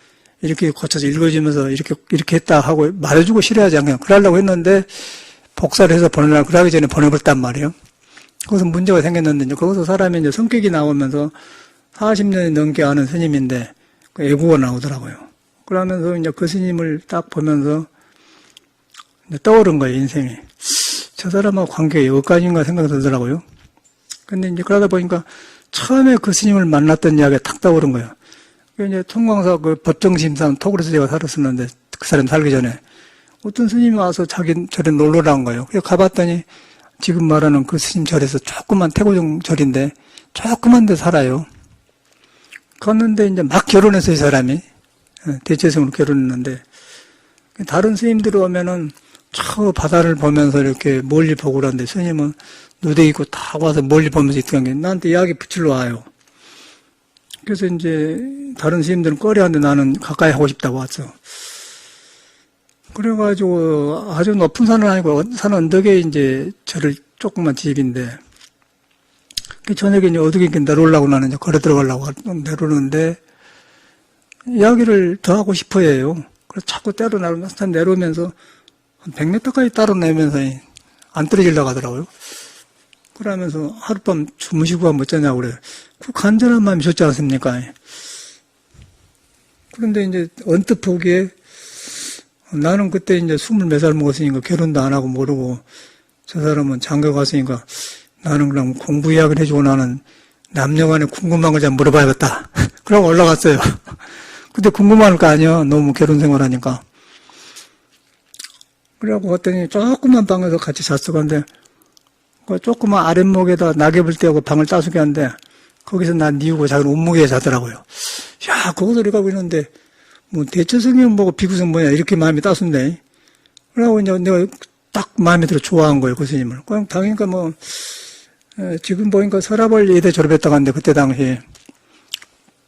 이렇게 고쳐서 읽어주면서 이렇게 했다 하고 말해주고 싫어하지 않냐. 그러려고 했는데 복사를 해서 보내려고 그러기 전에 보내버렸단 말이에요. 거기서 문제가 생겼는데 거기서 사람이 이제 성격이 나오면서 40년이 넘게 아는 스님인데 그 애국가 나오더라고요. 그러면서 이제 그 스님을 딱 보면서 이제 떠오른 거예요, 인생이. 저 사람하고 관계가 여기까지인가 생각이 들더라고요. 근데 이제 그러다 보니까 처음에 그 스님을 만났던 이야기가 탁 떠오른 거예요. 이제 통광사 그 법정심산 토굴에서 제가 살았었는데 그 사람 살기 전에 어떤 스님이 와서 자기 절에 놀러 간 거예요. 그래서 가봤더니 지금 말하는 그 스님 절에서 조그만 태고종 절인데 조그만 데 살아요. 갔는데 이제 막 결혼했어요, 이 사람이. 대체성으로 결혼했는데 다른 스님들이 오면은 저 바다를 보면서 이렇게 멀리 보고 그러는데 스님은 누대 입고 딱 와서 멀리 보면서 있던 게 나한테 이야기 붙이러 와요. 그래서 이제 다른 스님들은 꺼려하는데 나는 가까이 하고 싶다고 왔어. 그래가지고 아주 높은 산은 아니고 산 언덕에 이제 저를 조그만 집인데 저녁에 이제 어떻게 내려오려고 나는 이제 걸어 들어가려고 내려오는데 이야기를 더 하고 싶어 해요. 그래서 자꾸 때로 내려오면서 한 100m까지 따로 내면서 안 떨어지려고 하더라고요. 그러면서 하룻밤 주무시고 못 자냐고 그래요. 그 간절한 마음이 좋지 않습니까? 그런데 이제 언뜻 보기에 나는 그때 이제 20몇 살 먹었으니까 결혼도 안 하고 모르고 저 사람은 장가 갔으니까 나는 그럼 공부 이야기를 해주고 나는 남녀간에 궁금한 걸 좀 물어봐야겠다. 그러고 올라갔어요. 근데 궁금할 거 아니야. 너무 결혼 생활하니까. 그래갖고 갔더니 조그만 방에서 같이 잤어. 근데 그 조그만 아랫목에다 낙엽을 떼고 방을 따수게 하는데 거기서 난 뉘우고 자기는 온목에 자더라고요. 야, 거기서 이렇게 하고 있는데 뭐 대처성형 뭐고 비구성 뭐냐 이렇게 마음이 따순데. 그러고 이제 내가 딱 마음에 들어 좋아한 거예요, 그 스님을. 그냥 당연히까 뭐 지금 보니까 서라벌 예대 졸업했다고 하는데 그때 당시에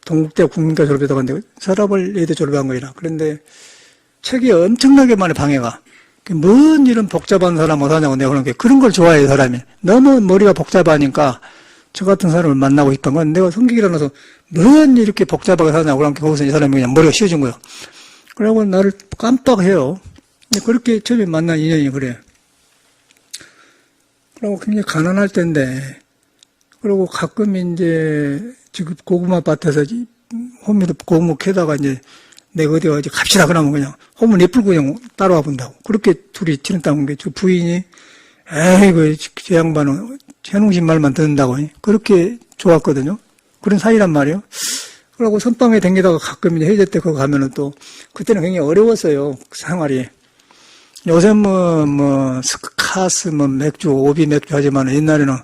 동국대 국민과 졸업했다고 하는데 서라벌 예대 졸업한 거이라. 그런데 책이 엄청나게 많이 방해가. 뭔 이런 복잡한 사람 어떠냐고 내가 그런 게 그런 걸 좋아해요, 사람이. 너무 머리가 복잡하니까 저 같은 사람을 만나고 싶은 건 내가 성격이 일어나서 뭔 이렇게 복잡하게 사냐고 그러니까 거기서 이 사람이 그냥 머리가 씌워진 거예요. 그러고 나를 깜빡해요. 그렇게 처음에 만난 인연이 그래. 그리고 굉장히 가난할 때인데, 그리고 가끔 이제 지금 고구마 밭에서 호미로 고구마 캐다가 이제 내가 어디 갑시다 그러면 그냥 호문 예쁘고 그냥 따라와 본다고. 그렇게 둘이 친했다고 게 저 부인이 에이그 저 양반은 해농신 말만 듣는다고 그렇게 좋았거든요. 그런 사이란 말이에요. 그러고 선방에 댕기다가 가끔 이제 해제 때 그거 가면은 또 그때는 굉장히 어려웠어요, 그 생활이. 요새 스카스, 맥주, 오비 맥주 하지만 옛날에는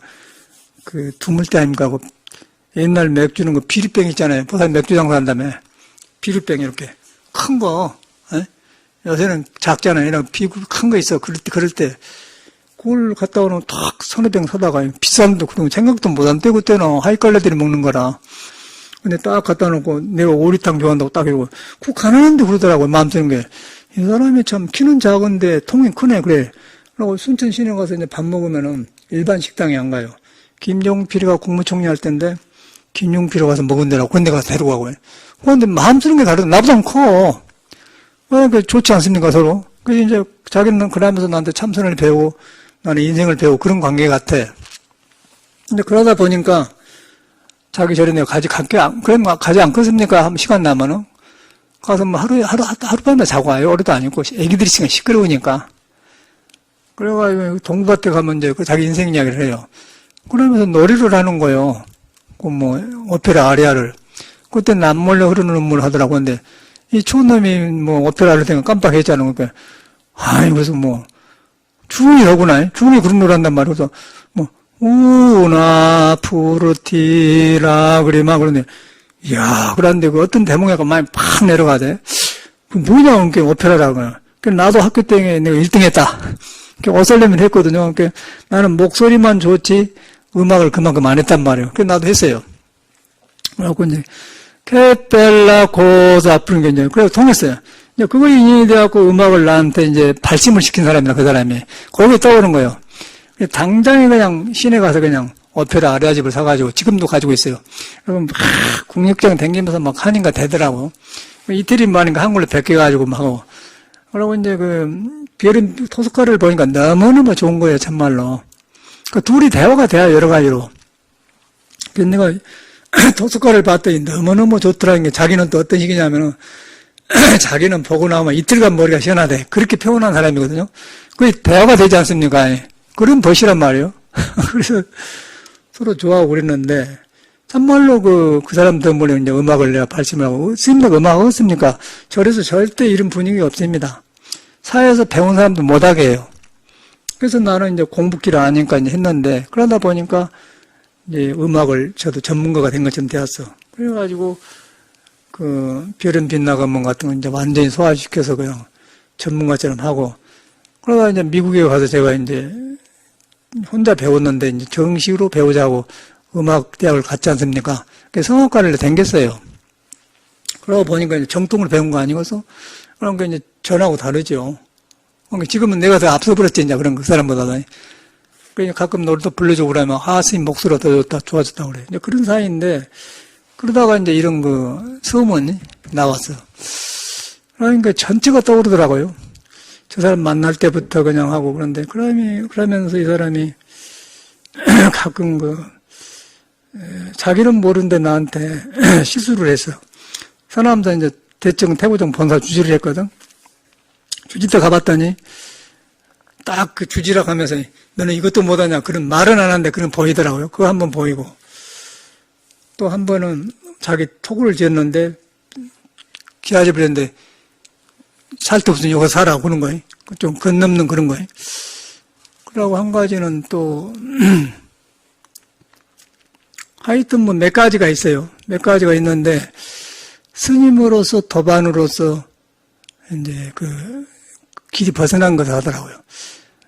그 두물대 아닙니까? 그 옛날 맥주는 그 비리병 있잖아요. 부산 맥주 장사한다며. 비리병 이렇게. 큰 거. 에? 요새는 작잖아요. 이런 비구 큰 거 있어. 그럴 때. 그걸 갖다 오면 탁 서너 병 사다가 비싼도 그런 생각도 못 한 때 그때는 하이칼레들이 먹는 거라. 근데 딱 갖다 놓고 내가 오리탕 좋아한다고 딱 이러고 그 가난한데 그러더라고요. 마음 드는 게. 이 사람이 참 키는 작은데 통이 크네 그래. 그러고 순천 시내 가서 이제 밥 먹으면은 일반 식당에 안 가요. 김용필이가 국무총리 할 때인데 김용필이 가서 먹은 데라고 그런 데 가서 데리고 가고. 그런데 마음 쓰는 게 다르다. 나보다 커. 그 좋지 않습니까 서로. 그래서 이제 자기는 그러면서 나한테 참선을 배우고 나는 인생을 배우고 그런 관계 같아. 근데 그러다 보니까 자기 절에 내가 그럼 가지 않겠습니까? 시간 나면은. 가서 뭐 하룻밤에 자고 와요. 오래도 아니고, 애기들이 있으니까 시끄러우니까. 그래가지고, 동부밭에 가면 이제 자기 인생 이야기를 해요. 그러면서 놀이를 하는 거예요. 오페라 아리아를. 그때 남몰래 흐르는 눈물 하더라고. 근데, 이 추운 놈이 오페라를 생각 깜빡했잖아. 그러니까, 그래서 주문이 하구나. 주문이 그런 노래 한단 말이야. 그래서, 우나, 푸르티라, 그래, 막 그러네. 이야, 그런데 그 어떤 대목에 많이 팍 내려가대. 그 뭐냐, 그 오페라라고. 그 나도 학교 때 내가 1등 했다. 어설레면 했거든요. 그 나는 목소리만 좋지, 음악을 그만큼 안 했단 말이에요. 그 나도 했어요. 그래갖고 이제, 케펠라 고자 부른 게 이제, 그래서 통했어요. 이제 그거 인연이 돼갖고 음악을 나한테 이제 발심을 시킨 사람이다, 그 사람이. 거기에 떠오른 거예요. 당장에 그냥 시내 가서 그냥 오페라 아리아집을 사가지고 지금도 가지고 있어요. 그럼 막 국립장 댕기면서 막 하니까 되더라고. 이태리 말인가 한글로 베껴가지고 막 하고. 그러고 이제 별은 토스카를 보니까 너무너무 좋은 거예요, 참말로. 그 둘이 대화가 돼요, 여러 가지로. 그래서 내가 토스카를 봤더니 너무너무 좋더라는 게 자기는 또 어떤 식이냐면은 자기는 보고 나오면 이틀간 머리가 시원하대. 그렇게 표현한 사람이거든요. 그게 대화가 되지 않습니까? 그런 벗이란 말이에요. 그래서 서로 좋아하고 그랬는데, 참말로 그 사람 때문에 이제 음악을 내가 발심을 하고, 스님들 음악 없습니까? 절에서 절대 이런 분위기 없습니다. 사회에서 배운 사람도 못하게 해요. 그래서 나는 이제 공부기를 아니까 이제 했는데, 그러다 보니까 이제 음악을 저도 전문가가 된 것처럼 되었어. 그래가지고, 별은 빛나 건문 같은 거 이제 완전히 소화시켜서 그냥 전문가처럼 하고, 그러다 이제 미국에 가서 제가 이제 혼자 배웠는데 이제 정식으로 배우자고 음악대학을 갔지 않습니까? 그래서 성악과를 다녔어요. 그러고 보니까 이제 정통으로 배운 거 아니고서, 그러니까 이제 전하고 다르죠. 그러니까 지금은 내가 더 앞서 버렸지, 이제 그런 그 사람보다는. 그러니까 가끔 노래도 불러주고 그러면, 스님 목소리가 더 좋다, 좋아졌다 그래. 이제 그런 사이인데, 그러다가 이제 이런 소문이 나왔어. 그러니까 전체가 떠오르더라고요. 저 사람 만날 때부터 그냥 하고 그런데, 그러면서 이 사람이 가끔 자기는 모르는데 나한테 실수를 했어. 서남자 이제 대청 태고정 본사 주지를 했거든. 주지때 가봤더니 딱 그 주지락 하면서 너는 이것도 못하냐 그런 말은 안 하는데 그런 보이더라고요. 그거 한번 보이고 또 한 번은 자기 토구를 지었는데 기아집 그랬는데 살도 없으니 여기 살아 그런 거예요. 좀 건넘는 그런 거예요. 그러고 한 가지는 또 하여튼 뭐 몇 가지가 있어요. 몇 가지가 있는데 스님으로서 도반으로서 이제 길이 벗어난 것을 하더라고요.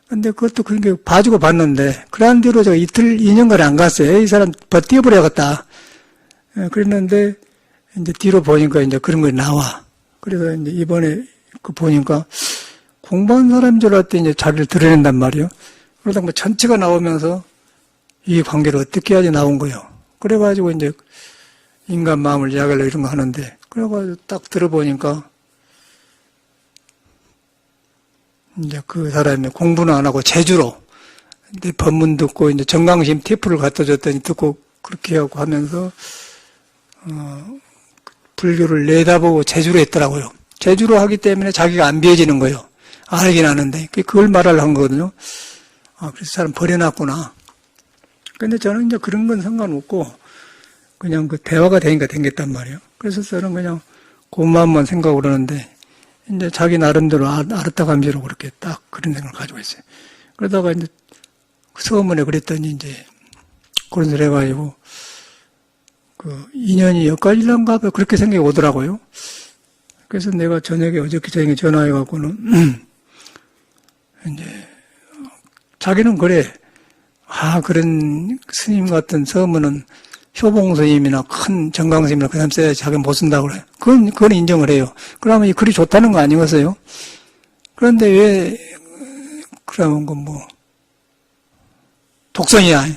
근데 그것도 그렇게 봐주고 봤는데, 그런 뒤로 제가 이틀, 2년간에 안 갔어요. 이 사람 버텨버려야겠다. 그랬는데, 이제 뒤로 보니까 이제 그런 거 나와. 그래서 이제 이번에 보니까 공부한 사람인 줄 알았더니 이제 자기를 드러낸단 말이에요. 그러다 뭐 전체가 나오면서 이 관계를 어떻게 해야지 나온 거예요. 그래가지고 이제 인간 마음을 약을 이런 거 하는데, 그래가지고 딱 들어보니까 이제 그 사람이 공부는 안 하고 제주로 근데 법문 듣고 이제 정강심 테이프를 갖다 줬더니 듣고 그렇게 하고 하면서 불교를 내다보고 제주로 했더라고요. 제주로 하기 때문에 자기가 안 비해지는 거예요. 알긴 아는데 그걸 말하려고 한 거거든요. 그래서 사람 버려놨구나. 근데 저는 이제 그런 건 상관없고 그냥 대화가 되니까 되겠단 말이에요. 그래서 저는 그냥 고마움만 생각을 하는데 이제 자기 나름대로 알았다 감지로 그렇게 딱 그런 생각을 가지고 있어요. 그러다가 이제 서문에 그랬더니 이제 그런 소리 해가지고 인연이 여기까지란가 봐 그렇게 생각이 오더라고요. 그래서 내가 어저께 저녁에 전화해갖고는 이제 자기는 그래. 그런 스님 같은 서문은 효봉 스님이나 큰 정강 스님이나 그 사람 써야지 자기는 못 쓴다고 그래요. 그건 인정을 해요. 그러면 이 글이 좋다는 거 아니겠어요? 그런데 왜, 그러면 독성이란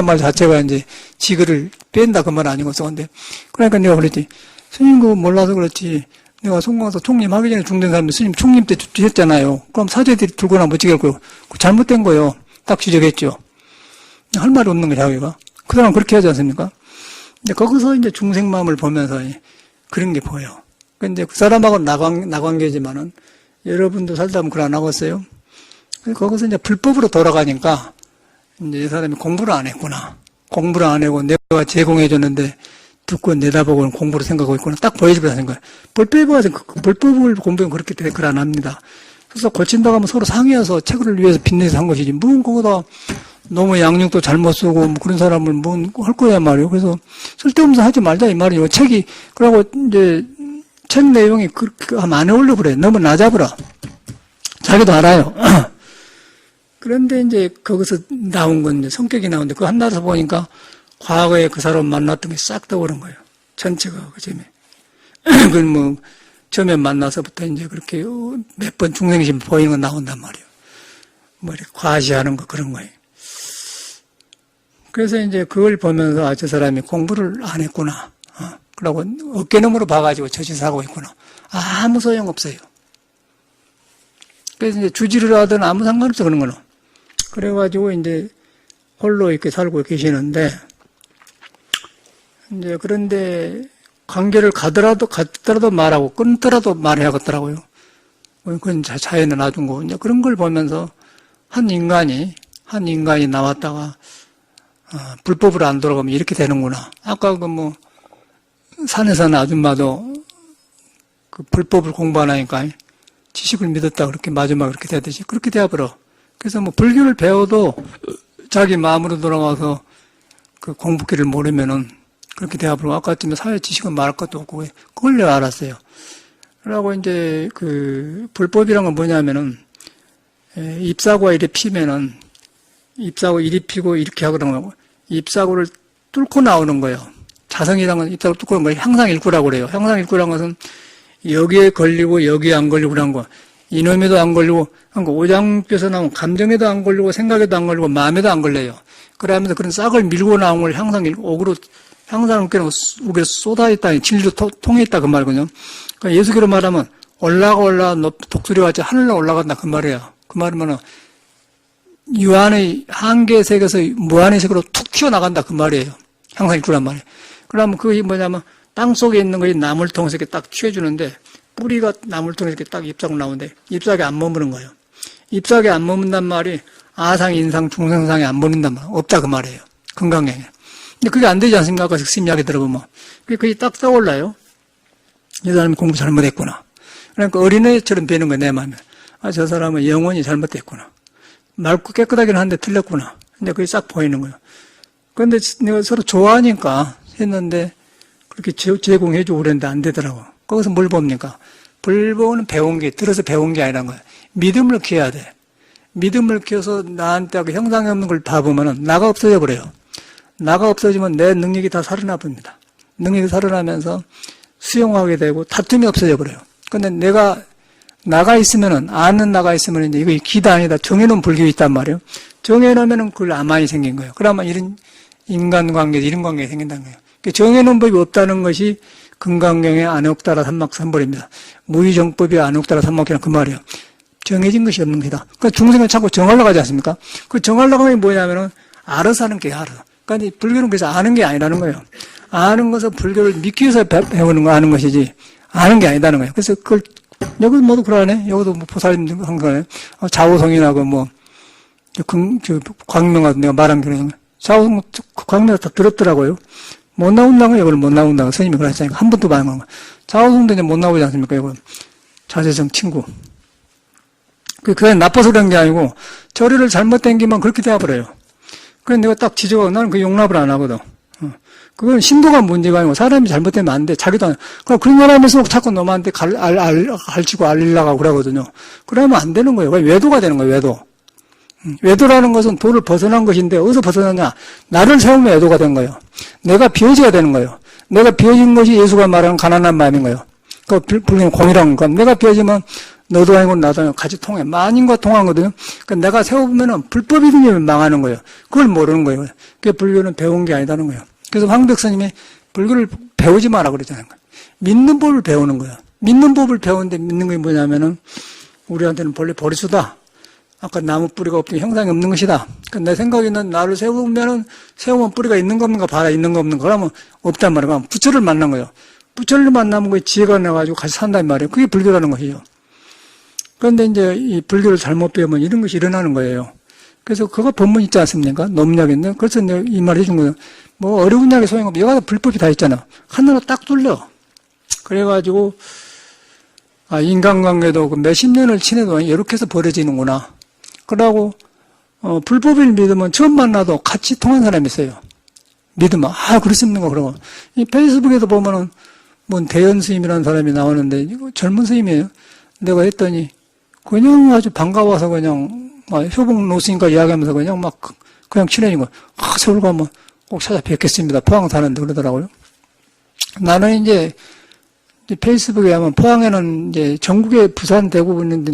말 자체가 이제 지글을 뺀다 그 말 아니겠어. 근데, 그러니까 내가 그랬지. 스님 그거 몰라서 그렇지. 내가 송광사 총림 하기 전에 중된 사람이 스님 총림 때 주셨잖아요. 그럼 사제들이 들고나 못 지겠고요. 잘못된 거예요. 딱 지적했죠. 할 말이 없는 거야, 자기가. 그 사람은 그렇게 하지 않습니까? 이제 거기서 이제 중생 마음을 보면서 그런 게 보여. 근데 그 사람하고는 나관계지만은 여러분도 살다 보면 그걸 안 하겠어요? 거기서 이제 불법으로 돌아가니까 이제 이 사람이 공부를 안 했구나. 공부를 안 하고 내가 제공해줬는데 듣고 내다보고는 공부를 생각하고 있구나. 딱 보여주면서 거예요. 불법을 공부하면 그렇게 댓글 안 합니다. 그래서 고친다고 하면 서로 상의해서 책을 위해서 빚내서 한 것이지. 거기다 너무 양육도 잘못 쓰고 그런 사람을 할 거야 말이에요. 그래서 쓸데없는 하지 말자 이 말이에요. 그러고 이제 책 내용이 그렇게 하면 안 어울려 그래. 너무 낮아버려. 자기도 알아요. 그런데 이제 거기서 나온 건 이제 성격이 나오는데 그거 한나서 보니까 과거에 그 사람 만났던 게 싹 떠오른 거예요. 전체가 그 점에. 그건 처음에 만나서부터 이제 그렇게 몇 번 중생심 보이는 거 나온단 말이에요. 이렇게 과시하는 거 그런 거예요. 그래서 이제 그걸 보면서 저 사람이 공부를 안 했구나. 그러고 어깨너머로 봐가지고 저짓 하고 있구나. 아무 소용없어요. 그래서 이제 주지를 하든 아무 상관없어 그런 거는. 그래가지고 이제 홀로 이렇게 살고 계시는데 이제 그런데 관계를 가더라도 말하고 끊더라도 말해야겠더라고요. 그건 자연에 놔둔 거고, 이제 그런 걸 보면서 한 인간이 나왔다가, 불법으로 안 돌아가면 이렇게 되는구나. 아까 산에 사는 아줌마도 그 불법을 공부 안 하니까 지식을 믿었다 그렇게 마지막에 그렇게 되듯이 그렇게 되어버려. 그래서 불교를 배워도 자기 마음으로 돌아가서 그 공부기를 모르면은 그렇게 되어버리고 아까쯤에 사회 지식은 말할 것도 없고 그걸 내가 알았어요. 그러고 이제 그 불법이란 건 뭐냐면은 잎사고가 이리 피면은 잎사고 이리 피고 이렇게 하거든 요 잎사고를 뚫고 나오는 거예요. 자성이란 건 잎사고 뚫고 나오는 걸 향상일구라고 그래요. 향상일구란 것은 여기에 걸리고 여기에 안 걸리고 그런 거. 이놈에도 안 걸리고 오장뼈에서 나온 감정에도 안 걸리고 생각에도 안 걸리고 마음에도 안 걸려요. 그러면서 그런 싹을 밀고 나온 걸 향상일구 옥으로 향상일구는 우리가 쏟아있다 진리로 통했다 그 말이거든요. 그러니까 예수기로 말하면 올라가 독수리와 같이 하늘로 올라간다 그 말이에요. 그 말이면 유한의 한계 세계에서 무한의 세계로 툭 튀어나간다 그 말이에요. 향상일구란 말이에요. 그러면 그게 뭐냐면 땅속에 있는 것이 나무를 통해서 이렇게 딱 튀어주는데 뿌리가 나무를 통해서 이렇게 딱 잎사귀로 나오는데 잎사귀에 안 머무는 거예요. 잎사귀에 안 머문단 말이 아상, 인상, 중생상에 안 머문단 말 없다 그 말이에요. 건강에. 근데 그게 안 되지 않습니까? 아까 스님 이야기 들어보면. 그게 딱 떠올라요. 이 사람이 공부 잘못했구나. 그러니까 어린애처럼 되는 거예요, 내 마음에. 저 사람은 영혼이 잘못됐구나. 맑고 깨끗하긴 한데 틀렸구나. 근데 그게 싹 보이는 거예요. 그런데 내가 서로 좋아하니까 했는데 그렇게 제공해주고 그랬는데 안 되더라고. 거기서 뭘 봅니까? 불법은 들어서 배운 게 아니란 거야. 믿음을 키워야 돼. 믿음을 키워서 나한테 형상이 없는 걸 다 보면은 나가 없어져 버려요. 나가 없어지면 내 능력이 다 살아나 봅니다. 능력이 살아나면서 수용하게 되고 다툼이 없어져 버려요. 근데 내가 나가 있으면은, 아는 나가 있으면 이제 이거 기다 아니다. 정해놓은 불교가 있단 말이에요. 정해놓으면은 그걸 아만이 생긴 거예요. 그러면 이런 인간관계, 이런 관계가 생긴다는 거예요. 정해놓은 법이 없다는 것이 금강경의 안옥따라 삼막삼벌입니다. 무의정법이 안옥따라 삼막이란 그 말이에요. 정해진 것이 없는 것이다. 그러니까 중생은 자꾸 정하려고 하지 않습니까? 그 정하려고 하는 게 뭐냐면은 알아서 하는 게 알아. 그러니까 불교는 그래서 아는 게 아니라는 거예요. 아는 것은 불교를 믿기 위해서 배우는 거 아는 것이지 아는 게 아니다는 거예요. 그래서 그걸 여기 모두 그러네. 여기도 보살님 한 거네. 자오성인하고 광명하고 내가 말한 게 자오성 광명 다 들었더라고요. 못 나온다는 거예요. 이걸 못 나온다고 스님이 그랬으니까 한 번도 말한 거. 자오성도 이제 못 나오지 않습니까? 이거 자제정 친구. 그게 나빠서 그런 게 아니고 저리를 잘못 땡기면 그렇게 되어버려요. 그래서 내가 딱 지적하고 나는 그 용납을 안 하거든. 그건 신도가 문제가 아니고 사람이 잘못되면 안 돼. 자기도 안 돼. 그런 사람에서 자꾸 놈한테 갈치고 알리려고 그러거든요. 그러면 안 되는 거예요. 외도가 되는 거예요. 외도. 외도라는 것은 도를 벗어난 것인데 어디서 벗어나냐? 나를 세우면 외도가 된 거예요. 내가 비워져야 되는 거예요. 내가 비워진 것이 예수가 말하는 가난한 마음인 거예요. 그 불교는 공이라는 거. 내가 비워지면 너도 아니고 나도 아니고 같이 통해. 만인과 통하거든요. 그러니까 내가 세워보면은 불법이 되면 망하는 거예요. 그걸 모르는 거예요. 그게 불교는 배운 게 아니다는 거예요. 그래서 황백스님이 불교를 배우지 마라 그러잖아요. 믿는 법을 배우는 거예요. 믿는 법을 배우는데 믿는 게 뭐냐면은 우리한테는 본래 버리수다. 아까 나무 뿌리가 없더니 형상이 없는 것이다. 그러니까 내 생각에는 나를 세우면 뿌리가 있는 거 없는 거 봐라. 있는 거 없는 거. 그러면 없단 말이에요. 그럼 부처를 만난 거예요. 부처를 만나면 그게 지혜가 나가지고 같이 산단 말이에요. 그게 불교라는 것이죠. 그런데 이제 이 불교를 잘못 배우면 이런 것이 일어나는 거예요. 그래서 그거 본문 있지 않습니까? 넘약인데. 그래서 내가 이 말 해준 거예요. 뭐 어려운 약이 소용없고 여기다 불법이 다 있잖아. 하늘로 딱 뚫려. 그래가지고 인간관계도 그 몇십 년을 지내도 이렇게 해서 벌어지는구나. 그러고 불법을 믿으면 처음 만나도 같이 통한 사람이 있어요. 믿으면 그렇습니까? 그러고 이 페이스북에도 보면은 대현 스님이라는 사람이 나오는데 이거 젊은 스님이에요. 내가 했더니 그냥 아주 반가워서 그냥 효봉 노스님과 이야기하면서 그냥 친해진 거야. 서울 가면 꼭 찾아뵙겠습니다. 포항 사는데 그러더라고요. 나는 이제 페이스북에 하면 포항에는 이제 전국에 부산, 대구 있는데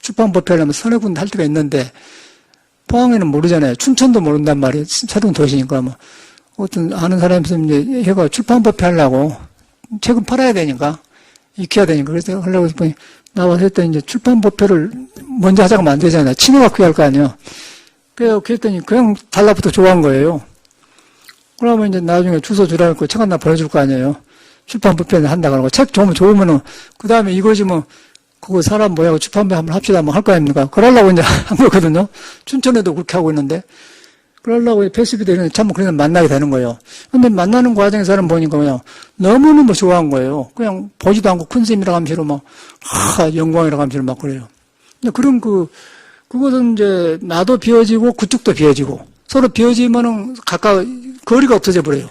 출판법회하려면 서너 군데 할 때가 있는데 포항에는 모르잖아요. 춘천도 모른단 말이에요. 새로운 도시니까 어떤 아는 사람이 있으면 이제 해가 출판법회 하려고 책은 팔아야 되니까 익혀야 되니까 그래서 하려고 했더니 나와서 했더니 이제 출판법회를 먼저 하자고 하면 안 되잖아요. 친구가 그게 할 거 아니에요. 그랬더니 그냥 달라붙어 좋아한 거예요. 그러면 이제 나중에 주소 주라고 책 하나 보내줄 거 아니에요. 출판부편에 한다 그러고, 책 좋으면은, 그 다음에 이거지 뭐, 그거 사람 뭐하고 출판부 한번 합시다 뭐 할 거 아닙니까? 그러려고 이제 한 거거든요. 춘천에도 그렇게 하고 있는데, 그러려고 패스비도 이런 참 그냥 만나게 되는 거예요. 근데 만나는 과정에서는 보니까 그냥 너무너무 좋아한 거예요. 그냥 보지도 않고 큰 스님이라고 하면 싫어 막, 영광이라고 하면 싫어 막 그래요. 근데 그런 그것은 이제 나도 비워지고 그쪽도 비워지고 서로 비워지면은 거리가 없어져 버려요.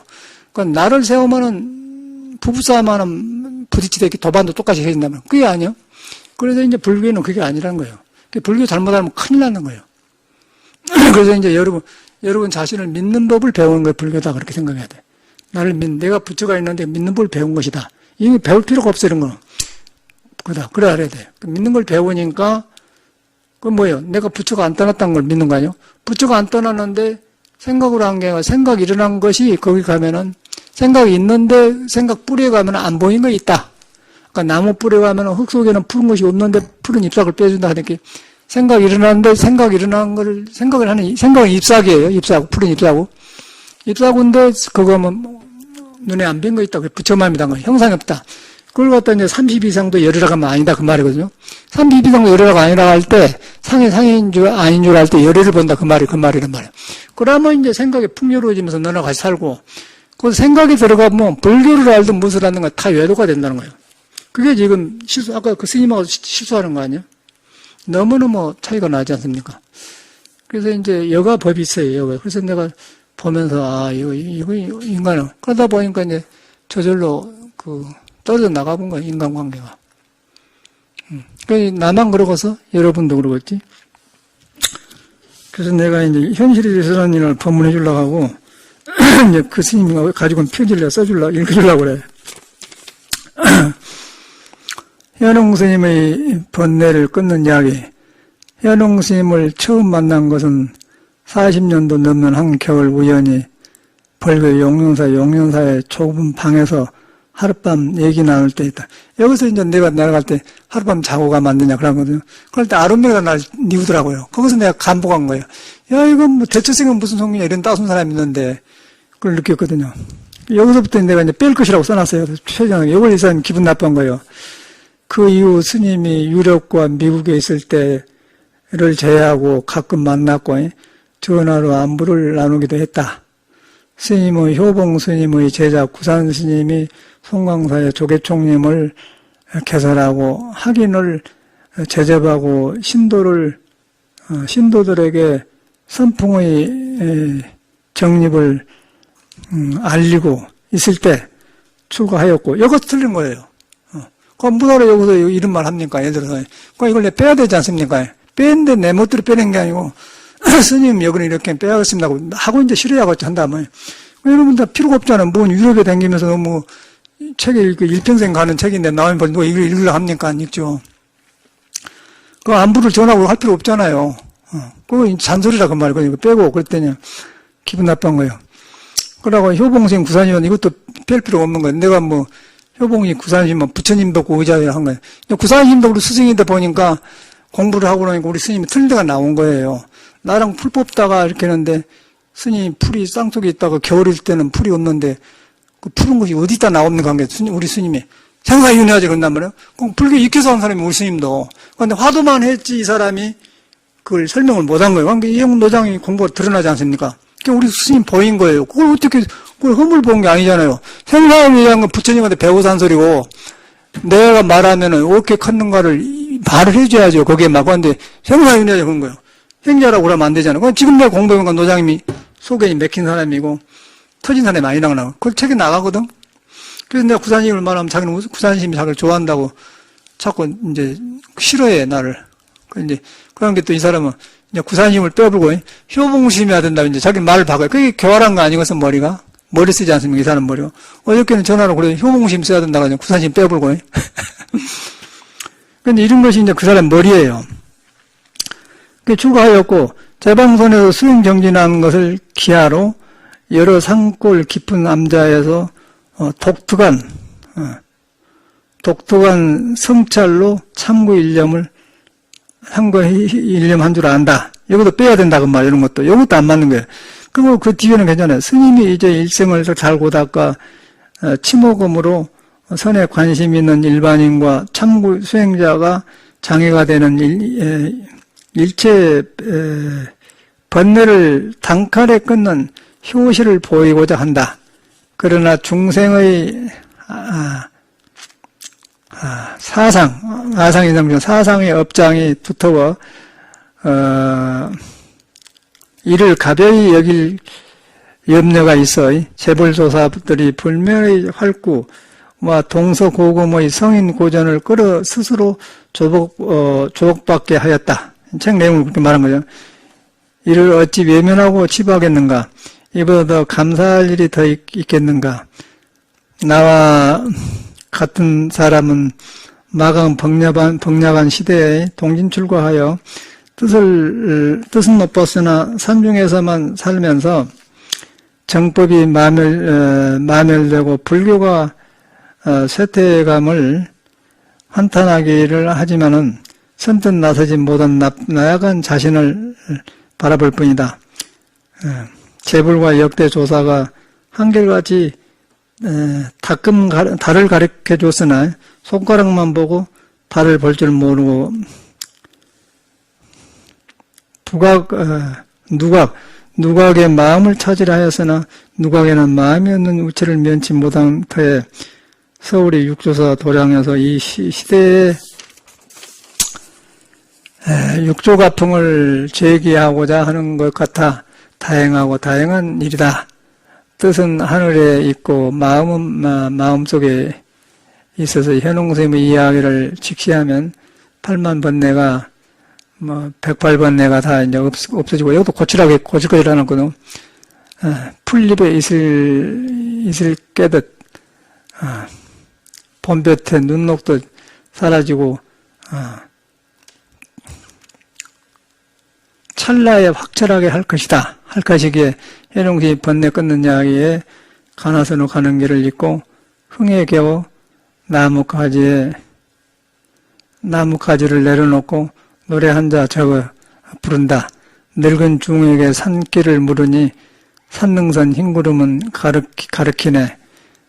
그러니까 나를 세우면은 부부싸움 하는 부딪히듯이 도반도 똑같이 해진다면 그게 아니에요. 그래서 이제 불교는 그게 아니라는 거예요. 불교 잘못하면 큰일 나는 거예요. 그래서 이제 여러분 자신을 믿는 법을 배우는 게 불교다 그렇게 생각해야 돼. 내가 부처가 있는데 믿는 법을 배운 것이다. 이미 배울 필요가 없어 이런 거. 그래 알아야 돼. 믿는 걸 배우니까 그건 뭐예요? 내가 부처가 안 떠났다는 걸 믿는 거 아니에요? 부처가 안 떠났는데 생각으로 한 게 아니라 생각이 일어난 것이 거기 가면은 생각이 있는데 생각 뿌리에 가면 안 보이는 거 있다. 그러니까 나무 뿌리에 가면 흙 속에는 푸른 것이 없는데 푸른 잎사귀를 빼준다 하니까 생각이 일어나는데 생각이 일어난 걸 생각은 잎사귀예요. 잎사귀, 푸른 잎사귀. 잎사귀인데 그거 뭐 눈에 안 뵌 거 있다. 그게 부처맘이다. 형상이 없다. 그걸 갖다 이제 30 이상도 열이라고 하면 아니다. 그 말이거든요. 30 이상도 열이라고 아니라 할 때, 상인 줄, 아닌 줄 알 때 열이를 본다. 그 말이란 말이에요. 그러면 이제 생각이 풍요로워지면서 너랑 같이 살고, 그 생각이 들어가면 불교를 알든 무엇을 하든 다 외도가 된다는 거예요. 그게 지금 아까 그 스님하고 실수하는 거 아니에요? 너무너무 차이가 나지 않습니까? 그래서 이제 여가 법이 있어요. 여가. 그래서 내가 보면서, 이거 인간은. 그러다 보니까 이제 저절로 떨어져 나가본 거야, 인간관계가. 나만 그러고서 여러분도 그러겠지. 그래서 내가 이제 현실에 있어서는 일을 법문해 주려고 하고, 이제 그 스님이 가지고 온 표지를 읽어주려고 그래. 현웅 스님의 번뇌를 끊는 이야기. 현웅 스님을 처음 만난 것은 40년도 넘는 한겨울 우연히 벌교 용륜사의 좁은 방에서 하룻밤 얘기 나눌 때 있다. 여기서 이제 내가 내려갈 때 하룻밤 자고 가면 안 되냐 그러거든요. 그럴 때 아론메가 날 니우더라고요. 거기서 내가 감복한 거예요. 야, 이건 뭐 대처생은 무슨 성이냐 이런 따순 사람이 있는데 그걸 느꼈거든요. 여기서부터 내가 이제 뺄 것이라고 써놨어요. 최장하게. 이걸 이 사람이 기분 나쁜 거예요. 그 이후 스님이 유럽과 미국에 있을 때를 제외하고 가끔 만났고 전화로 안부를 나누기도 했다. 스님의 효봉 스님의 제자 구산 스님이 송광사의 조계총님을 개설하고 학인을 제접하고 신도들에게 선풍의 정립을 알리고 있을 때 출가하였고 이것도 틀린 거예요. 그럼 뭐하러 여기서 이런 말 합니까? 예를 들어서 그럼 이걸 빼야 되지 않습니까? 빼는데 내 멋대로 빼는 게 아니고 스님 여기는 이렇게 빼야겠습니다 하고 이제 실어야겠죠 한다면 여러분들 필요가 없잖아요. 뭐 유럽에 다니면서 너무 책에 일평생 가는 책인데 나오면 누가 이걸 읽으려 합니까? 안 읽죠. 그 안부를 전하고 할 필요 없잖아요. 그거 잔소리라 그 말이고 빼고 그랬더니 기분 나쁜 거예요. 그러고 효봉스님 구산이면 이것도 뺄 필요 없는 거예요. 내가 뭐 효봉이 구산이면 부처님도 그 의자를 한 거예요. 구산님도 우리 스승인데 보니까 공부를 하고 나니까 우리 스님이 틀린 데가 나온 거예요. 나랑 풀 뽑다가 이렇게 했는데 스님 풀이 쌍속에 있다가 겨울일 때는 풀이 없는데 그 푸른 것이 어디다 나옵니까? 우리 스님이 생사윤회하지 그런단 말이에요. 그럼 불교 익혀서 한 사람이 우리 스님도. 그런데 화두만 했지 이 사람이 그걸 설명을 못한 거예요. 그러니까 이 형 노장이 공부가 드러나지 않습니까? 그러니까 우리 스님 보인 거예요. 그걸 어떻게 그걸 허물 본 게 아니잖아요. 생사윤회한 건 부처님한테 배워서 한 소리고 내가 말하면은 어떻게 컸는가를 말을 해줘야죠. 거기에 막 근데 생사윤회하지 그런 거예요. 행자라고 그러면 안 되잖아요. 그럼 지금 내가 공부해본 건 노장님이 속에 맥힌 사람이고 터진 사람이 많이 나가고 그 책에 나가거든. 그래서 내가 구산심을 말하면 자기는 구산심이 자기를 좋아한다고 자꾸 이제 싫어해 나를. 이제 그런 게 또 이 사람은 이제 구산심을 빼버리고 효봉심이 해야 된다고 이제 자기 말을 바꿔요. 그게 교활한 거 아니겠어 머리가? 머리 쓰지 않습니까 이 사람 머리가? 어저께는 전화로 그래 효봉심 써야 된다고 이제 구산심 빼버리고. 근데 이런 것이 이제 그 사람 머리예요. 출가하였고 제방선에서 수행 정진한 것을 기하로 여러 산골 깊은 암자에서 독특한 성찰로 참고 일념한 줄 안다. 여기도 빼야 된다 그 말 이런 것도 이것도 안 맞는 거예요. 그리고 그 뒤에는 괜찮아요. 스님이 이제 일생을 잘 고닦아 치모금으로 선에 관심 있는 일반인과 참고 수행자가 장애가 되는 일체 번뇌를 단칼에 끊는 효시를 보이고자 한다. 그러나 중생의 사상의 업장이 두터워 이를 가벼이 여길 염려가 있어 재벌조사들이 불멸의 활구와 동서고금의 성인 고전을 끌어 스스로 조복받게 하였다. 책 내용을 그렇게 말한 거죠. 이를 어찌 외면하고 치부하겠는가? 이보다 더 감사할 일이 더 있겠는가? 나와 같은 사람은 마강 벙약한 시대에 동진출과하여 뜻은 못 봤으나 산중에서만 살면서 정법이 마멸되고 불교가 쇠퇴감을 한탄하기를 하지만은 선뜻 나서지 못한 나약한 자신을 바라볼 뿐이다. 재불과 역대 조사가 한결같이 달을 가르쳐 줬으나 손가락만 보고 달을 볼 줄 모르고 누각의 마음을 찾으려 하였으나 누각에는 마음이 없는 우체를 면치 못한 터에 서울의 육조사 도량에서 이 시대의 육조가풍을 제기하고자 하는 것 같아 다행한 일이다. 뜻은 하늘에 있고 마음은 마음속에 있어서 현웅스님의 이야기를 직시하면 8만 번뇌가 108번뇌가 다 이제 없어지고 이것도 고칠 거라는 거는 풀잎에 있을 깨듯 봄볕에 눈녹도 사라지고 찰나에 확철하게 할 것이다. 할 것이기에 현웅스님이 번뇌 끊는 이야기에 가나선으로 가는 길을 잊고 흥에 겨워 나뭇가지를 내려놓고 노래 한자 적어 부른다. 늙은 중에게 산길을 물으니 산능선 흰구름은 가르키네.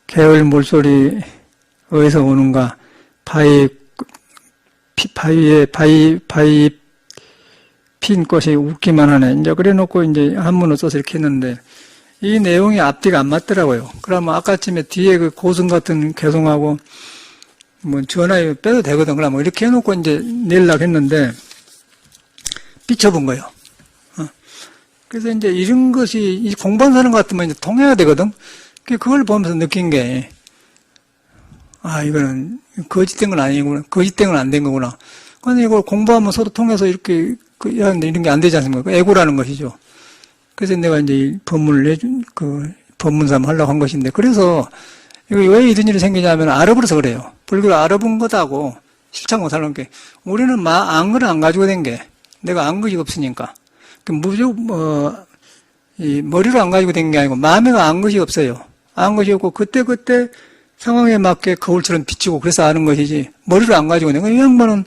개울 물소리 어디서 오는가? 바위 핀 꽃이 웃기만 하네. 이제 그래 놓고 이제 한문을 써서 이렇게 했는데 이 내용이 앞뒤가 안 맞더라고요. 그러면 아까쯤에 뒤에 그 고승 같은 개송하고 뭐 전화에 빼도 되거든. 그러면 이렇게 해놓고 이제 내려고 했는데 삐쳐본 거예요. 그래서 이제 이런 것이 공부한 사람 같으면 이제 통해야 되거든. 그걸 보면서 느낀 게 이거는 거짓된 건 아니구나. 거짓된 건 안 된 거구나. 근데 이걸 공부하면 서로 통해서 이렇게 이런 게 안 되지 않습니까? 애고라는 것이죠. 그래서 내가 이제 이 법문을 법문삼 하려고 한 것인데, 그래서 이거 왜 이런 일이 생기냐면 알아버려서 그래요. 불교를 알아본 것하고 실천 못하는 게, 우리는 안거를 안 가지고 된 게, 내가 안 것이 없으니까. 이 머리로 안 가지고 된 게 아니고, 마음에가 안 것이 없어요. 안 것이 없고, 그때 상황에 맞게 거울처럼 비치고 그래서 아는 것이지, 머리로 안 가지고 된 거. 이 양반은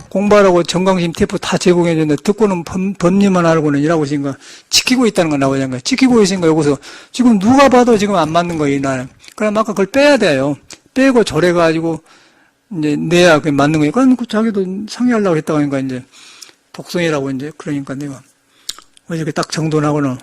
공부하라고 정강심 테이프 다 제공해줬는데 듣고는 법리만 알고는 일하고 있으니까 지키고 있다는 거 나오잖아요. 거예요. 지키고 있으니까 여기서 지금 누가 봐도 지금 안 맞는 거예요, 나는. 그럼 아까 그걸 빼야 돼요. 빼고 절해가지고 이제 내야 그게 맞는 거예요. 그럼 자기도 상의하려고 했다고 하니까 이제 독성이라고 이제 그러니까 내가 어저께 딱 정돈하고는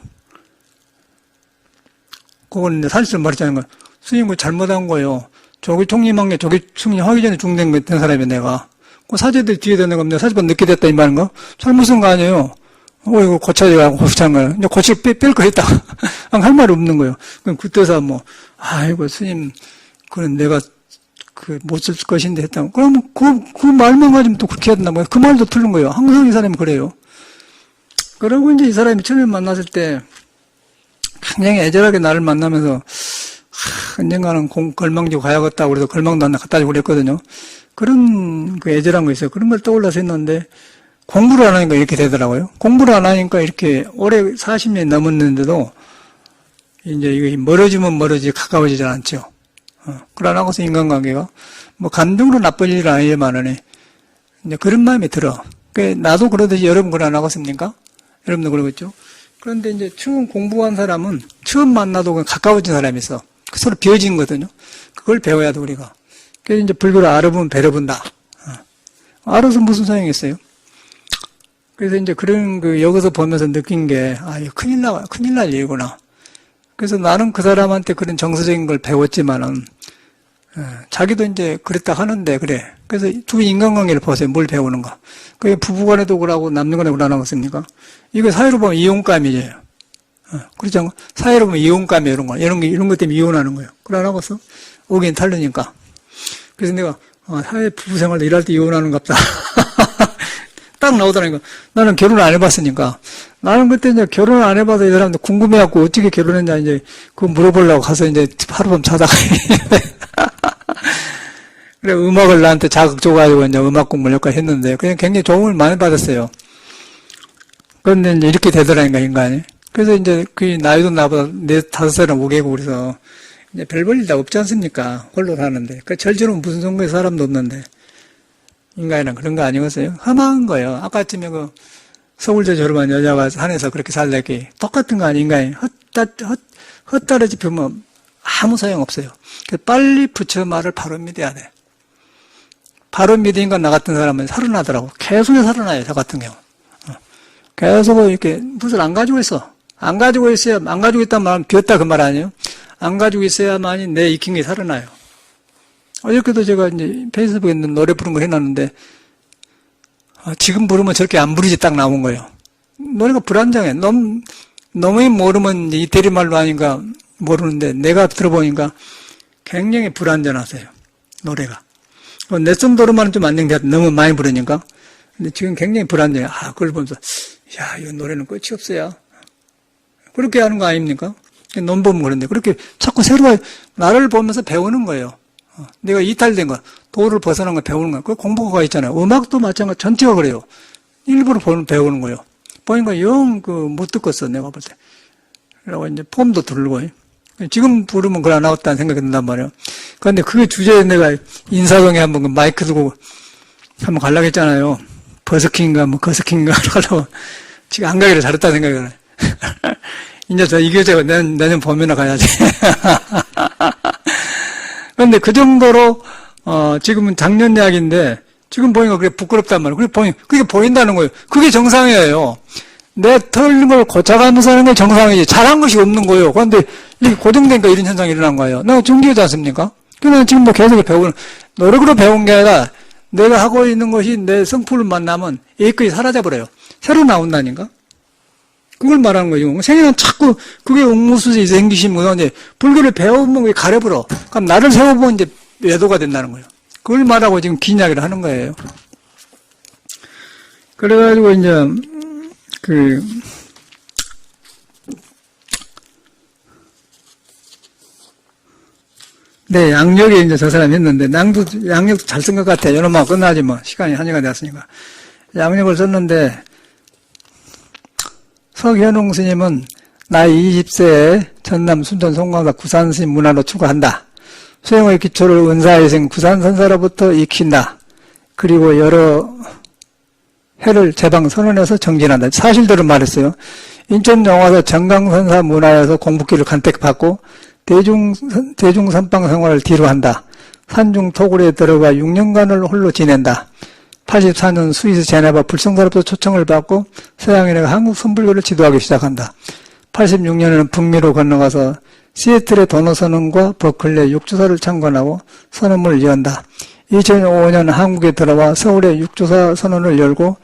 그건 이제 사실을 말했잖아요. 스님 그 잘못한 거예요. 저기 총림한 게 저기 승리하기 전에 중된 사람이야 내가. 그 사제들 뒤에 되는 겁니다. 사제반 늦게 됐다, 이 말인가? 잘못한 거 아니에요. 이거 고쳐야 고치는 거예요. 이제 고칠 뺄 거 있다. 할 말이 없는 거예요. 그럼 그때서 아이고, 스님, 그건 내가, 못 쓸 것인데 했다. 그러면 그 말만 가지면 또 그렇게 해야 된다는 거예요. 그 말도 틀린 거예요. 항상 이 사람이 그래요. 그러고 이제 이 사람이 처음에 만났을 때, 굉장히 애절하게 나를 만나면서, 언젠가는 걸망지고 가야겠다고 그래서 걸망도 하나 갖다 주고 그랬거든요. 그런 애절한 거 있어요. 그런 걸 떠올라서 했는데 공부를 안 하니까 이렇게 되더라고요. 공부를 안 하니까 이렇게 올해 40년이 넘었는데도 이제 이게 멀어지면 멀어지지 가까워지지 않죠. 그러나고서 인간관계가 감정으로 나쁜 일은 아니지만은 이제 그런 마음이 들어. 나도 그러듯이 여러분 그러 안 하겠습니까? 여러분도 그러겠죠. 그런데 이제 처음 공부한 사람은 처음 만나도 가까워진 사람이 있어. 서로 비어진 거거든요. 그걸 배워야 돼, 우리가. 그래서 이제 불교를 알아보면 배려 본다. 알아서 무슨 소용이 있어요? 그래서 이제 그런 여기서 보면서 느낀 게, 이거 큰일 날 일이구나. 그래서 나는 그 사람한테 그런 정서적인 걸 배웠지만은, 자기도 이제 그랬다 하는데, 그래. 그래서 두 인간관계를 보세요. 뭘 배우는가. 그게 부부간에도 그러고 남녀간에도 그러나겠습니까? 이거 사회로 보면 이혼감이에요. 그렇지 않고, 사회로 보면 이혼감이 이런 거. 이런 것 때문에 이혼하는 거예요. 그러나고서 오긴 탈르니까. 그래서 내가, 사회 부부생활도 일할 때 이혼하는 것 같다. 딱 나오더라니까. 나는 결혼 안 해봤으니까. 나는 그때 이제 결혼 안 해봐서 이 사람들 궁금해갖고 어떻게 결혼했냐 이제 그거 물어보려고 가서 이제 하룻밤 자다가. 그래, 음악을 나한테 자극 줘가지고 이제 음악 공부를 여기까지 했는데 그냥 굉장히 도움을 많이 받았어요. 그런데 이제 이렇게 되더라니까, 인간이. 그래서 이제 그 나이도 나보다 4-5살은 오게고 그래서 이제 별 볼 일 다 없지 않습니까? 홀로 사는데. 그 절제는 무슨 성공에 사람도 없는데. 인간이란 그런 거 아니겠어요? 험한 거예요. 아까쯤에 서울대 졸업한 여자가 산에서 그렇게 살래기 똑같은 거 아니, 인간이. 헛다르지 펴면 아무 소용 없어요. 빨리 부처 말을 바로 믿어야 돼. 바로 믿으니까 나 같은 사람은 살아나더라고. 계속 살아나요, 저 같은 경우. 계속 이렇게 무엇을 안 가지고 있어. 안 가지고 있단 말은 비었다 그 말 아니에요? 안 가지고 있어야만이 내 익힌 게 살아나요. 어저께도 제가 이제 페이스북에 있는 노래 부른 거 해놨는데, 지금 부르면 저렇게 안 부르지 딱 나온 거예요. 노래가 불안정해. 너무 모르면 이태리 말로 하니까 모르는데, 내가 들어보니까 굉장히 불안전하세요. 노래가. 내 정도로만은 좀 안정돼. 너무 많이 부르니까. 근데 지금 굉장히 불안정해. 그걸 보면서, 이 노래는 끝이 없어요. 그렇게 하는 거 아닙니까? 논보면 그런데. 그렇게 자꾸 새로 나를 보면서 배우는 거예요. 내가 이탈된 거, 도를 벗어난 거 배우는 거, 그 공부가 있잖아요. 음악도 마찬가지, 전체가 그래요. 일부러 배우는 거예요. 보니까 못 듣겠어, 내가 볼 때. 그러고 이제 폼도 들고. 지금 부르면 그걸 안 나왔다는 생각이 든단 말이에요. 그런데 그게 주제에 내가 인사동에 한번 그 마이크 들고 한번 가려고 했잖아요. 버스킹인가, 거스킹인가 하려고. 지금 안 가기를 잘했다는 생각이 들어요. 이제 저 이교재가 내년 봄에나 가야지. 그런데 그 정도로 지금은 작년 이야기인데 지금 보니까 그게 부끄럽단 말이에요. 그게 보인다는 거예요. 그게 정상이에요. 내 틀림을 고쳐가면서 하는 게 정상이지. 잘한 것이 없는 거예요. 그런데 이게 고정되니까 이런 현상이 일어난 거예요. 내가 중개하지 않습니까? 그래서 지금도 계속 배우는, 노력으로 배운 게 아니라 내가 하고 있는 것이 내 성품을 만나면 A급이 사라져버려요. 새로 나온다니까? 그걸 말하는 거죠. 생일은 자꾸 그게 옥무수에 생기시면 이제 불교를 배우면 가려버려. 그럼 나를 세워보면 이제 외도가 된다는 거예요. 그걸 말하고 지금 긴 이야기를 하는 거예요. 그래가지고 이제 네, 양력에 이제 저 사람이 했는데, 양력도 잘 쓴 것 같아요. 이놈만 끝나지 뭐. 시간이 1시간 됐으니까. 양력을 썼는데, 석현웅 스님은 나이 20세에 전남 순천 송광사 구산스님 문화로 추구한다. 수행의 기초를 은사일생 구산선사로부터 익힌다. 그리고 여러 해를 제방 선언해서 정진한다. 사실대로 말했어요. 인천영화사 정강선사 문화에서 공부기를 간택받고 대중선방 생활을 뒤로 한다. 산중 토굴에 들어가 6년간을 홀로 지낸다. 84년 스위스 제네바 불성사로부터 초청을 받고 서양인의 한국 선불교를 지도하기 시작한다. 86년에는 북미로 건너가서 시애틀의 도노선언과 버클리의 육조사를 창건하고 선언문을 연다. 2005년 한국에 들어와 서울의 육조사 선언을 열고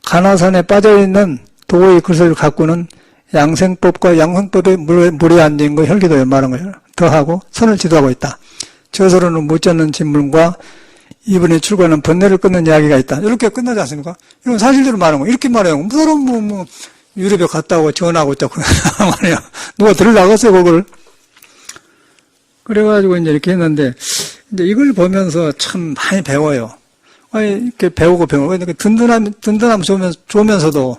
가나산에 빠져있는 도의 글을 가꾸는 양생법과 양성법에 물에 앉은 거 혈기도에 말한 거예요. 더하고 선을 지도하고 있다. 저서로는 묻지않는 질문과 이번에 출간한 번뇌를 끊는 이야기가 있다. 이렇게 끝나지 않습니까? 이건 사실대로 말하는 거예요. 이렇게 말해요. 무슨 유럽에 갔다 오고 전화하고 있다고 말이야. 누가 들으려갔어요, 그걸. 그래가지고 이제 이렇게 했는데, 이제 이걸 보면서 참 많이 배워요. 이렇게 배우고. 그러니까 든든함 좋으면서도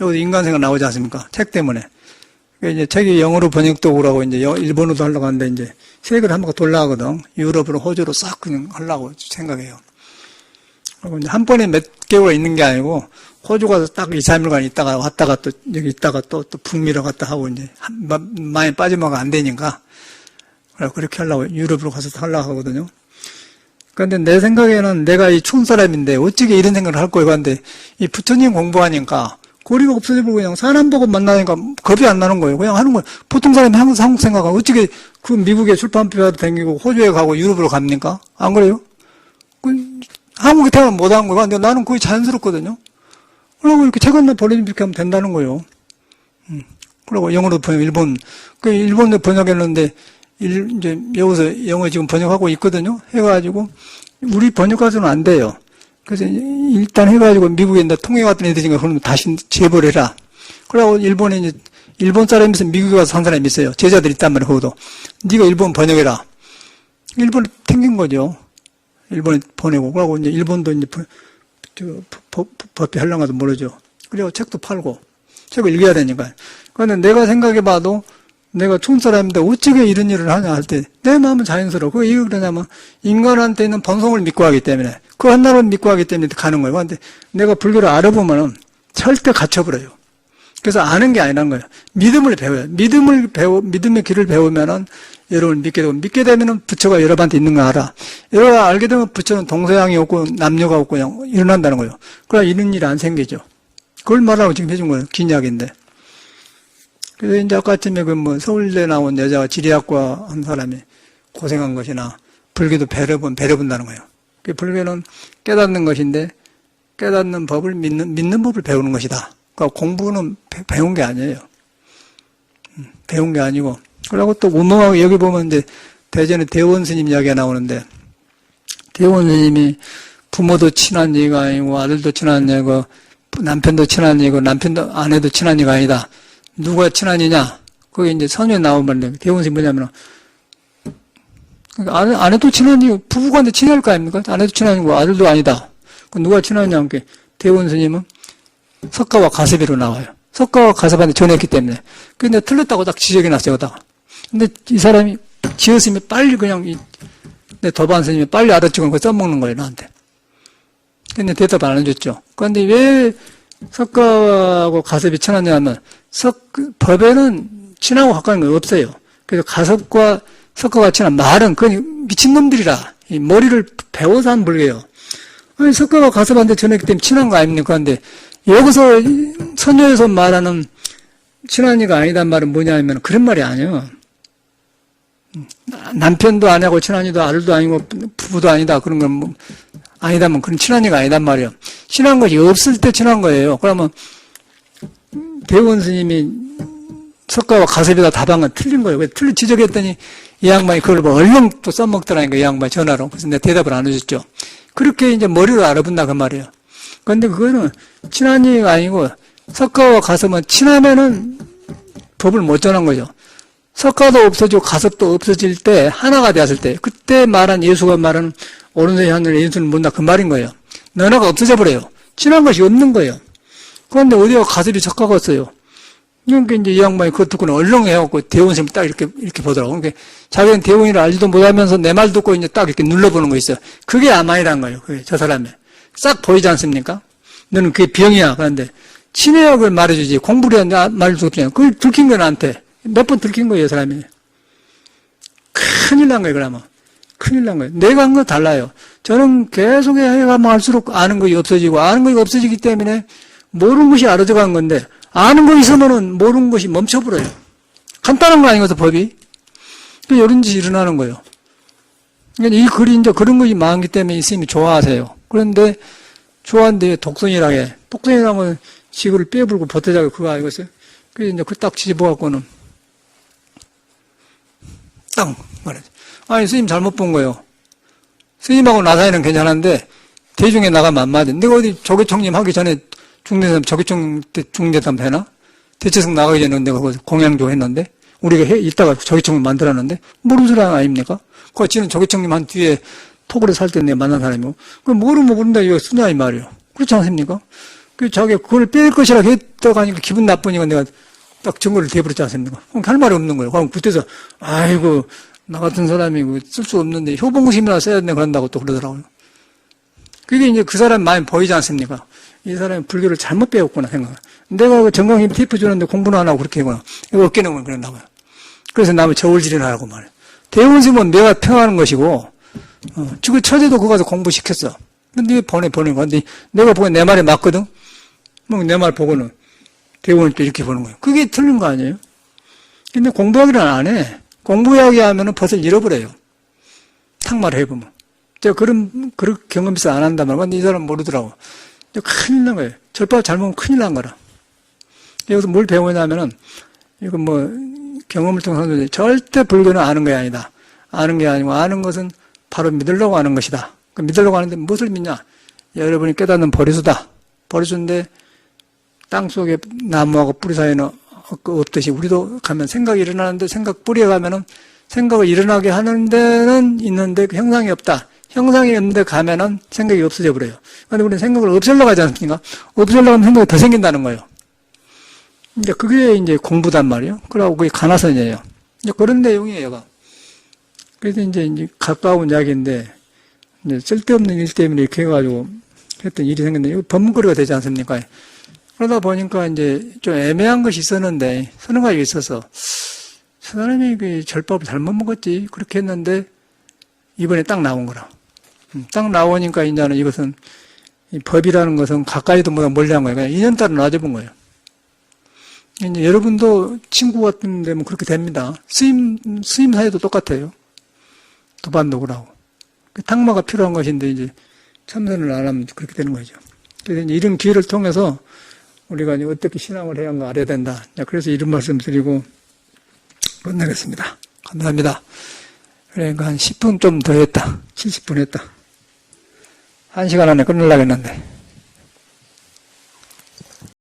여기 인간생활 나오지 않습니까? 책 때문에. 이제 책이 영어로 번역도 오라고 이제 일본어도 하려고 하는데 이제 세계를 한 바퀴 돌려 하거든. 유럽으로 호주로 싹 그냥 하려고 생각해요. 그리고 이제 한 번에 몇 개월 있는 게 아니고 호주 가서 딱 2-3일간 있다가 왔다가 또 여기 있다가 또 북미로 갔다 하고 이제 많이 빠지면 안 되니까 그렇게 하려고, 유럽으로 가서 하려고 하거든요. 그런데 내 생각에는 내가 이 촌 사람인데 어떻게 이런 생각을 할 거예요. 그런데 이 부처님 공부하니까 고리가 없어지고 그냥 사람 보고 만나니까 겁이 안 나는 거예요. 그냥 하는 거예요. 보통 사람이 항상 한국 생각하고 어떻게 그 미국에 출판비라도 다니고 호주에 가고 유럽으로 갑니까? 안 그래요? 한국에 태어나면 못하는 거예요. 근데 나는 그게 자연스럽거든요. 그러고 이렇게 책 하나 버리면 이렇게 하면 된다는 거예요. 그리고 영어로 번역, 일본도 번역했는데, 이제 여기서 영어 지금 번역하고 있거든요. 해가지고, 우리 번역가서는 안 돼요. 그래서 일단 해가지고 미국에 이제 통해 갔던 애들이니까 그러면 다시 제보를 해라. 그러고 일본에 이제, 일본 사람에서 미국에 가서 산 사람이 있어요. 제자들 있단 말이에요, 거기도. 네가 일본 번역해라. 일본에 튕긴 거죠. 일본에 보내고. 그러고 이제 일본도 이제 법비 하려고 해도 모르죠. 그리고 책도 팔고, 책을 읽어야 되니까. 그런데 내가 생각해 봐도 내가 촌사람인데 어떻게 이런 일을 하냐 할 때 내 마음은 자연스러워. 그게 왜 그러냐면 인간한테 있는 본성을 믿고 하기 때문에 그 하나를 믿고 하기 때문에 가는 거예요. 그런데 내가 불교를 알아보면은 절대 갇혀버려요. 그래서 아는 게 아니라는 거예요. 믿음을 배워요. 믿음의 길을 배우면은 여러분을 믿게 되면은 부처가 여러분한테 있는 거 알아. 여러분가 알게 되면 부처는 동서양이 없고 남녀가 없고 그냥 일어난다는 거예요. 그러나 이런 일이 안 생기죠. 그걸 말하고 지금 해준 거예요. 긴 이야기인데. 그래서 이제 아까 아침에 서울대 나온 여자가 지리학과 한 사람이 고생한 것이나 불교도 배려 본다는 거예요. 불교는 깨닫는 것인데 깨닫는 법을 믿는 법을 배우는 것이다. 그러니까 공부는 배운 게 아니에요. 배운 게 아니고. 그리고 또 우멍하고 여기 보면 이제 대전에 대원 스님 이야기가 나오는데 대원 스님이 부모도 친한 얘기가 아니고 아들도 친한 얘기고 남편도 친한 얘기고 남편도 아내도 친한 얘기가 아니다. 누가 친하느냐? 그게 이제 선에 나온 말인데, 대원스님 뭐냐면, 아내도 친하니, 부부간데 친할 거 아닙니까? 아내도 친하니고 아들도 아니다. 그 누가 친하냐? 함께. 대원스님은 석가와 가섭이로 나와요. 석가와 가섭한테 전했기 때문에. 근데 틀렸다고 딱 지적이 났어요, 여기다가. 근데 이 사람이 지었으면 빨리 그냥, 내 도반 스님이 빨리 알아치고 그거 써먹는 거예요, 나한테. 근데 대답 안 해줬죠. 그런데 왜 석가하고 가섭이 친하냐 하면, 법에는 친하고 가까운 건 없어요. 그래서 가섭과 석가가 친한 말은 그건 미친놈들이라. 이 머리를 배워서 한 불교예요. 아니, 석가가 가섭한테 전했기 때문에 친한 거 아닙니까? 근데 여기서 선녀에서 말하는 친한 이가 아니단 말은 뭐냐 하면 그런 말이 아니에요. 남편도 아니고 친한 이도 아들도 아니고 부부도 아니다. 그런 건 뭐 아니다면 그런 친한 이가 아니단 말이에요. 친한 것이 없을 때 친한 거예요. 그러면 대원 스님이 석가와 가섭이다 답한 건 틀린 거예요. 그래서 틀리 지적했더니 이 양반이 그걸 얼른 또 써먹더라니까, 이 양반이 전화로. 그래서 내가 대답을 안 해줬죠. 그렇게 이제 머리로 알아본다, 그 말이에요. 그런데 그거는 친한 얘기가 아니고 석가와 가섭은 친하면은 법을 못 전한 거죠. 석가도 없어지고 가섭도 없어질 때, 하나가 되었을 때, 그때 말한 예수가 말하는 오른손이 하늘 예수는 못다 그 말인 거예요. 너나가 없어져 버려요. 친한 것이 없는 거예요. 그런데 어디가 가섭이 석가가 없어요. 그러니까 이제 이 양반이 그거 듣고는 얼렁해갖고 대원스님 딱 이렇게 보더라고. 그러니까 자기는 대원이라 알지도 못하면서 내 말 듣고 이제 딱 이렇게 눌러보는 거 있어요. 그게 아마이란 거예요. 그게 저 사람이. 싹 보이지 않습니까? 너는 그게 병이야. 그런데 친해야 그걸 말해주지. 공부를 해야 말해줄 수 없잖아요. 그걸 들킨 거야, 나한테. 몇 번 들킨 거예요, 이 사람이. 큰일 난 거예요, 그러면. 큰일 난 거예요. 내가 한 건 달라요. 저는 계속 해가면 할수록 아는 것이 없어지고, 아는 것이 없어지기 때문에 모르는 것이 알아져 간 건데, 아는 거 있으면은 모르는 것이 멈춰버려요. 간단한 거 아니거든, 법이. 이런 짓이 일어나는 거예요. 그러니까 이 글이 이제 그런 것이 많기 때문에 스님이 좋아하세요. 그런데 좋아하는데 독선이라게. 독선이라면 지구를 빼불고 버텨자고 그거 알겠어요? 그래서 이제 그 딱 집어갖고는 딱 말하죠. 아니, 스님 잘못 본 거예요. 스님하고 나 사이는 괜찮은데 대중에 나가면 안 맞아. 내가 어디 조계총림 하기 전에 중대담, 조계총 중대담 되나? 대체성 나가기 전에 내가 공양조 했는데, 우리가 이따가 조계총을 만들었는데, 모르는 사람 아닙니까? 그 지는 조계총님 한 뒤에 토굴에 살 때 내가 만난 사람이고, 그 모르면 모른다 이거 쓰냐 이 말이에요. 그렇지 않습니까? 그 자기가 그걸 뺄 것이라 했다가 하니까 기분 나쁘니까 내가 딱 증거를 대버렸지 않습니까? 그럼 할 말이 없는 거예요. 그럼 그때서, 아이고, 나 같은 사람이 쓸 수 없는데, 효봉심이나 써야 된다 그런다고 또 그러더라고요. 그게 이제 그 사람 마음이 보이지 않습니까? 이 사람이 불교를 잘못 배웠구나 생각. 내가 그 정강힘 테이프 주는데 공부는 안 하고 그렇게 하구나. 이거 어깨 너무 그런다고요. 그래서 남을 저울질을 하라고 말해요. 대원심은 내가 평하는 것이고, 지금 처제도 그거 가서 공부시켰어. 근데 보낸 거야. 근데 내가 보기엔 내 말이 맞거든? 뭐 내 말 보고는 대원을 또 이렇게 보는 거예요. 그게 틀린 거 아니에요? 근데 공부 이야기를 안 해. 공부 이야기 하면은 벗을 잃어버려요. 탁말 해보면. 제가 그런 경험 있어 안 한단 말이야. 근데 이 사람 모르더라고. 큰일 난 거예요. 절밥 잘못하면 큰일 난 거라. 여기서 뭘 배우냐면은, 이거 뭐, 경험을 통해서 절대 불교는 아는 게 아니다. 아는 게 아니고, 아는 것은 바로 믿으려고 하는 것이다. 믿으려고 하는데 무엇을 믿냐? 여러분이 깨닫는 보리수다. 보리수인데, 땅 속에 나무하고 뿌리 사이는 없듯이 우리도 가면 생각이 일어나는데 생각 뿌리에 가면은 생각을 일어나게 하는 데는 있는데 그 형상이 없다. 형상이 없는데 가면은 생각이 없어져 버려요. 그런데 우리는 생각을 없애려고 하지 않습니까? 없애려고 하면 생각이 더 생긴다는 거예요. 이제 그게 이제 공부단 말이에요. 그러고 그게 가나선이에요. 이제 그런 내용이에요. 그래서 이제 가까운 이야기인데, 이제 쓸데없는 일 때문에 이렇게 해가지고 했던 일이 생겼는데, 이거 법문거리가 되지 않습니까? 그러다 보니까 이제 좀 애매한 것이 있었는데, 서너 가지가 있어서, 저 사람이 그 절밥을 잘못 먹었지. 그렇게 했는데, 이번에 딱 나온 거라. 딱 나오니까 이제는 이것은, 이 법이라는 것은 가까이도 보다 멀리 한 거예요. 그냥 인연 따라 놔줘본 거예요. 이제 여러분도 친구 같은 데면 그렇게 됩니다. 스님 사이도 똑같아요. 도반도 그러고. 탁마가 필요한 것인데, 이제 참선을 안 하면 그렇게 되는 거죠. 그래서 이제 이런 기회를 통해서 우리가 이제 어떻게 신앙을 해야 하는가 알아야 된다. 그래서 이런 말씀 드리고 끝내겠습니다. 감사합니다. 그러니까 한 10분 좀 더 했다. 70분 했다. 1시간 안에 끝내려고 했는데.